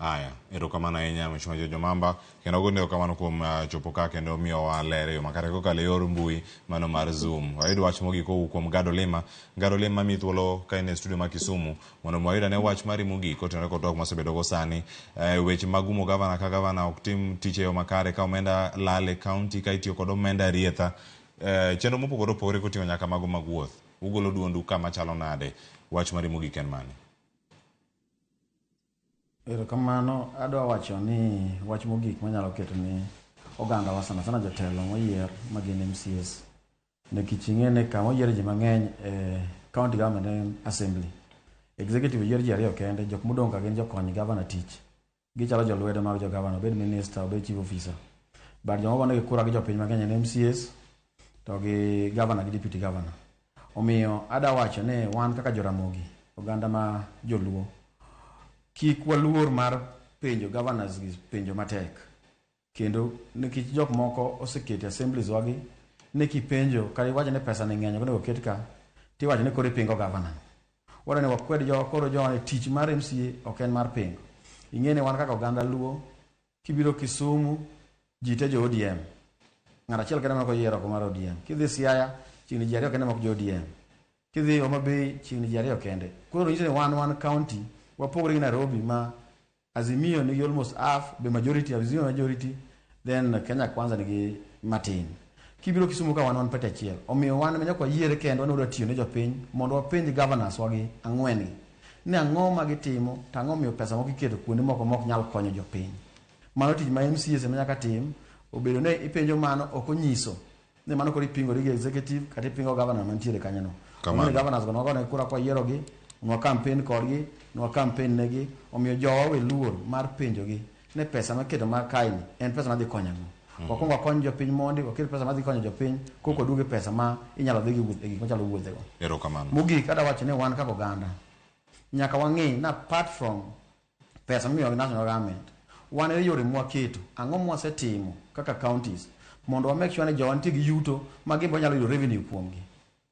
Aya, erokamano ahinya Mheshimiwa Jojo Mamba, kendo gonde erokamano kuom chopo ka kendo miyo wa ler yo makare kokalo yor mbui mano mar Zoom. Wayudo wach mogik kowuok kuom Gado Lima mi thuolo ka en e studio ma Kisumu mondo wayud ane wach mari mogik kotenore kod twak mosebedo go sani weche mag umo gavana ka gavana ok tim tich e yo makare, ka omenda lal e county ka itiyo kod omenda rietha, chenro mopogore opogore koting'o nyaka mago mag wuoth. Ugolo duondu kama chalo nade, wach mari mogik en mane? Erokamano, adwa wacho ni wach mogik manyalo keto ni oganda wa sana sana jotelo moyier magin MCS. Nikech ing'ene kama oyier ji mang'eny county government assembly. Executive oyier ji ariyo kende, jok modong' ka gin jokony governor tich. Gichalo jolwedo mag jo governor, obed minister, obed chief officer. But joma bende kura gi jopiny mang'eny en MCS to gi governor gi deputy governor. Omiyo adwa wacho ni wan kaka joramogi, oganda ma joluo, kik waluor mar penjo governors gi penjo matek. Kendo nikech jok moko osekete assemblies wagi ne kipenjo kari wacho ne pesa ni ng'eny konego ket ka ti wacho ne kore pingo governor. Wara ne wakwed jo koro jo ne tich mar MCA ok en mar pingo. Ing'ene wan kaka oganda luo kibiro Kisumu jite jo ODM. Ng'at achiel kende mako yiero ko mar ODM. Kidhi Siaya chini ji ariyo kende mako jo ODM. Kidhi Homa Bay chini ji ariyo kende. Koro nyise ni one county wapogore gi Nairobi ma Azimio nigi almost half, be majority, Azimio majority, then Kenya Kwanza nigi matin. Kibiro Kisumu ka wan pete achiel. Omiyo wan menyako yiere kendo wan tiyo ne jopiny mondo wapenj governors wagi ang'wen gi ni ang'o ma gitimo, to ang'o miyo pesa moko iketo kuonde moko mok nyal konyo jopiny. Mano tich ma MCA menyaka tim, obedo ne ipenjo mano ok onyiso ni mano koro ipingori gi executive kata ipingo governor mantiere kanyono. Kamano governors go nogo ne kura kwa yiero gi nwa campaign kodgi, nwa campaign negi, omiyo jowa we luor mar penjo gi ne pesa maketo mar kaini en pesa madhi konyo ang'o. Wakwongo wakony jopiny mondi, waket pesa madhi konyo jopiny, koko duoge pesa ma inyalo dhi gi gik machalo wuodhe go. Erokamano. Mogik ada wacho ni wan kaka oganda nyaka wang'e na apart from pesa mimiyo national government, wan e yore mwaketo, ang'o mwasetimo kaka counties mondo wa make sure ni jowa nitie gi yuto ma gimbo nyalo yudo revenue kuomgi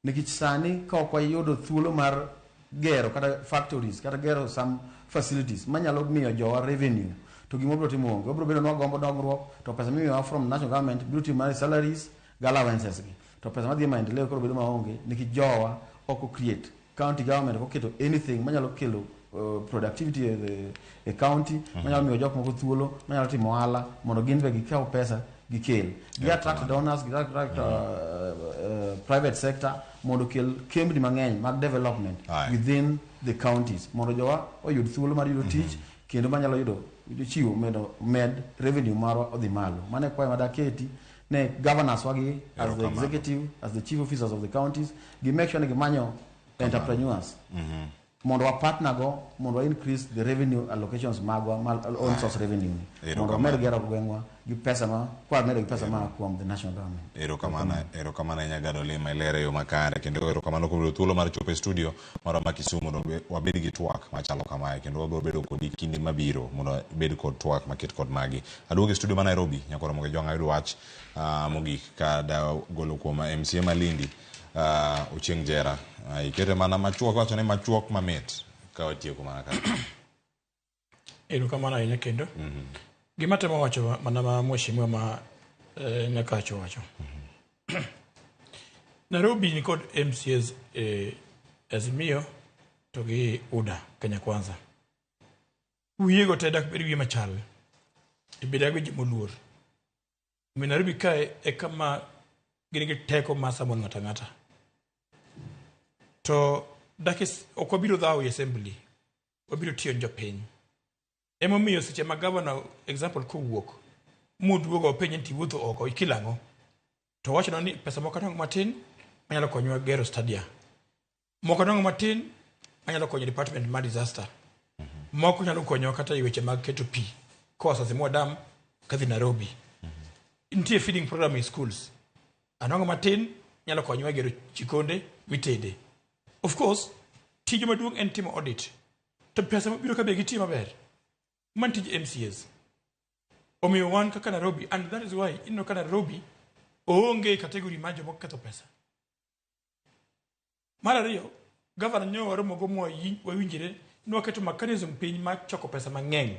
nikech sani ka ok wayudo thuolo mar gero kata factories kata gero some facilities manyalo miyo jowa revenue to gimo biro timo onge obiro bedo ni wagombo dongruok to pesa mimiyowa from national government biro timo mana salaries gi allowances gi to pesa madhi maendeleo koro bedo maonge nikech jowa ok create county government oketo anything manyalo kelo productivity e county manyalo miyo jok moko thuolo manyalo timo ohala mondo gin be gikaw pesa gikel gi attract donors gi attract private sector mondo kel kembni mang'eny mag development within the counties mondo jowa oyud thuolo mar yudo tich kendo manyalo yudo chiwo med revenue marwa odhi malo mane kwayo madaketi ne governors wagi as the executive as the chief officers of the counties gi make sure ni gimanyo entrepreneurs mondo wa partner go mondo wa increase the revenue allocations magwa own source revenue mondo wa med gero gwengwa gi pesa ma kwa med gi pesa ma kuom the national government ero kamana nyagado le mailere yo makare kendo ero kamano kuom thuolo mar chope studio moro ma Kisumu mondo wabed gi twak machalo kamae kendo wabiro bedo kod kinde mabiro mondo bed kod twak maket kod magi aduogo e studio ma Nairobi nyakoro moge jonga yudo wach mogik kada golo kuom MCA Malindi Ochieng Jera ikete mana machuok wacho ne machuok mamit ka watieko mana ka ero kamano ahinya kendo gima temo wacho mana ma mheshimiwa ma Nyakacho wacho Nairobi ni kod MCAs Azimio to gi UDA Kenya Kwanza wiego teda bedo gi machal ibeda gi jimoluor Nairobi kae e kama gini gi teko masa mon ngata to dakis okobiro dhawo i assembly obiro tiyo jopiny emo miyo seche ma governor example kowuok muduogo piny nti wuotho oko ikilango to wacho ni pesa moko dongo matin manyalo konyo gero stadia moko dongo matin manyalo konyo department mar disaster moko nyalo konyo kata i weche mag keto pi ko asasimo dam kadhi Nairobi nitie feeding program in schools anongo matin nyalo konyo gero chikonde mitede of course tijo maduong en timo audit to pesa mabiro ka be gitimo maber man tij MCAs omiyo wan kaka Nairobi and that is why ino ka Nairobi onge category ma joma ketho pesa mar ariyo governor nyo waro mogo mo wawinjire no keto mechanism piny ma choko pesa mang'eny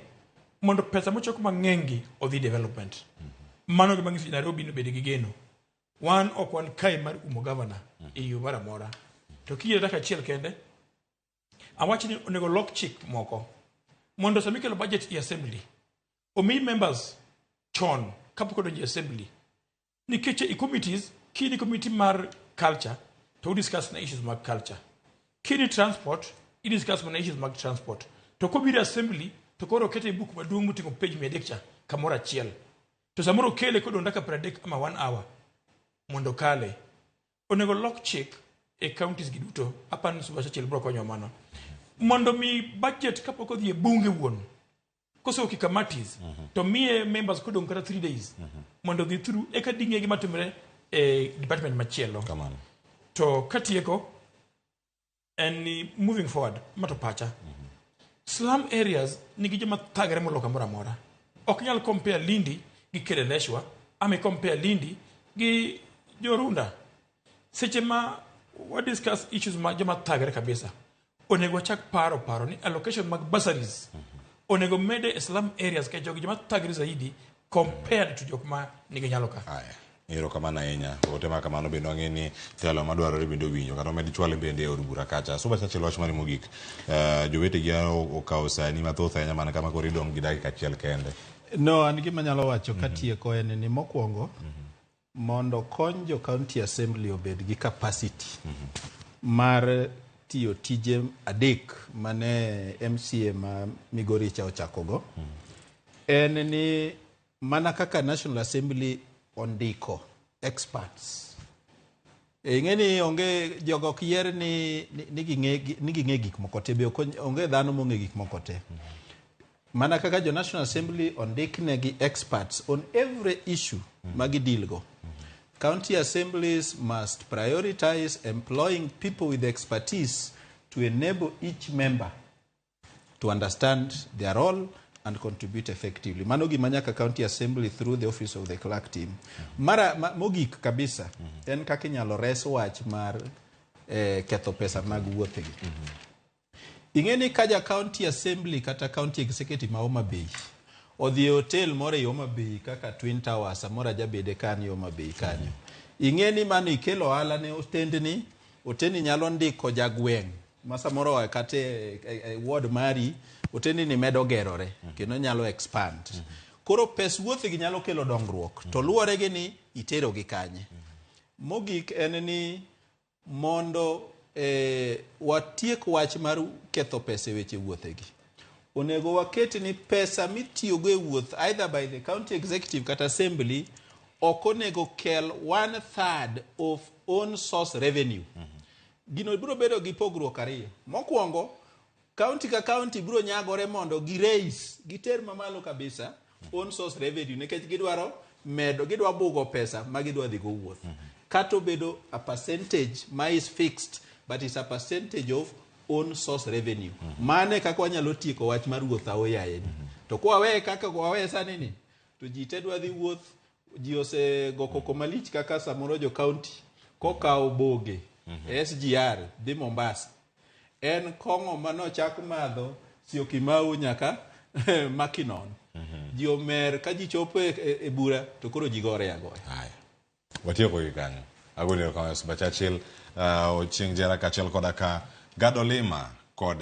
mondo pesa mochoko mang'eny odhi development mano gima ngisi Nairobi no bede gi geno wan ok wan kai mar umo governor e yo mara mora to kiyere daka chiel kende awachi ni onego lock chick moko mondo samikelo budget i assembly omi members chon kapoko donji assembly nikech i committees kini committee mar culture to discuss na issues mag culture kini transport i discuss na issues mag transport to kobira assembly to koro kete book maduong mutingo page medekcha kamora chiel to samoro kele kodo ndaka pradek ama 1 hour mondo kale onego lock check e counties giduto apan subasha chiel bro konyo mano mondo mi budget kapoko dhie bunge wuon koso kikamatis to mie members kodo kata 3 days mondo dhi through e ka dinge gima timre e department machielo kamano to katieko and moving forward mato pacha slum areas nigi joma thagre moloka mora mora ok nyal compare Lindi gi Keleleshwa ame compare Lindi gi Jorunda seche ma we discuss issues ma joma thagre kabisa onego chak paro ni allocation mag bursaries onego mede slum areas ka joma thagre zaidi compared to jokma nigi nyalo ka aya ero kamana enya ote ma kamano bendo ngeni telo madwarore bendo winjo kata med chwale bende e od bura kacha suba chache loch mari mogik jowete gi okawo sani mathoth anya mana kama koridom gi dakika achiel kende no an gima nyalo wacho katieko en ni mokwongo mondo kony jo county assembly obed gi capacity mar tiyo tije adek mane MCA ma Migoricha ochakogo en ni mana kaka National Assembly ondiko experts ng'eni onge jogo kier ni ging'e gik moko te be onge dhano mong'e gik moko te mana kaka jo National Assembly ondikne gi experts on every issue magidilgo. County assemblies must prioritize employing people with expertise to enable each member to understand their role and contribute effectively. Mano gima nyaka county assembly through the office of the clerk team. Mogik kabisa, en kaka inyalo res wach mar ketho pesa mag wuothegi. Ing'eni kaja county assembly kata county executive ma Homa Bay odhi e hotel moro e Homa Bay kaka Twin Towers amora jabede kanyo Homa Bay kanyo. Ing'eni mano ikelo ohala ne otendni nyalo ndiko jagweng' ma samoro kata ward mari otendni ni medo gerore kendo nyalo expand. Koro pes wuothegi nyalo kelo dongruok to luwore gi ni itero gi kanye. Mogik en ni mondo watiek wach mar ketho pesa weche wuothegi. Onego waket ni pesa mitiyogo e wuoth either by the county executive kata assembly ok onego kel 1/3 of own source revenue. Gino biro bedo gi pogruok ariyo. Mokwongo, county ka county biro nyagore mondo giter mamalo kabisa own source revenue nikech gidwa bugo pesa ma gidwa dhi go wuoth. Kato bedo a percentage ma is fixed but it's a percentage of own source revenue. Mane kaka wanyalo tieko wach mar wuoth aoyaye. To kwawe kaka kwawe sani ni to ji tedwa dhi wuoth, ji osego koko malich kaka samoro jo county kokawo boge SGR dhi Mombasa. En kong'o manochak madho Syokimau nyaka Makinon. Ji omer ka ji chopo e bura to koro ji gore agoya. Haya. Watieko gi kanyo. Agolero kama Subachachil ochieng' jera kachiel koda ka Gado Lima kod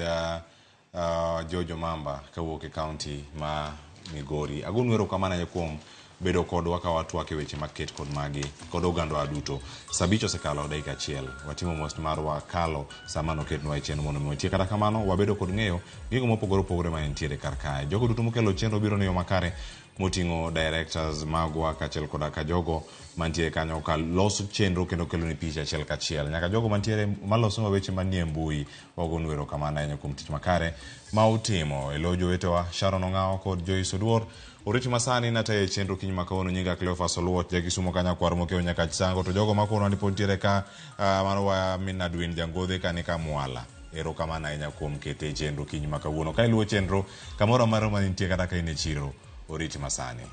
Jojo Mamba kawuok e county ma Migori. Agonwero kama na kuom bedo kodwa ka watwak e weche maket kod magi kod oganda duto. Sabicho osekalo dakika achiel. Watimo most marwa kalo sama noketnwa e chenro mondo motie kata kamano wabedo kod ng'eyo gigo mopogore opogore ma nitiere kar kae. Jogo duto mokelo chenro biro ne yo makare moting'o directors magwa kachiel koda ka jogo mantiere kanyo ka loso chenro kendo kelo ni picha achiel kachiel nyaka jogo mantiere maloso weche manie mbui wagonwero kamano ahinya kuom tich makare ma utimo e lojo wetewa Sharon Ong'aw kod Joyce Oduor. Oriti masani na taye chenro kiny makauno nyinga Cleophas Oluoch jakisumo kanya kwar mokeo nyaka chisango to jogo makono ndipo ntiere ka mano wa Minadwin Jangodhe kane ka Mwala. Ero kamano ahinya kuom kete chenro kiny makauno ka iluwo chenro kamoro amaro mantie kata ka ine chiro. Oriti masani.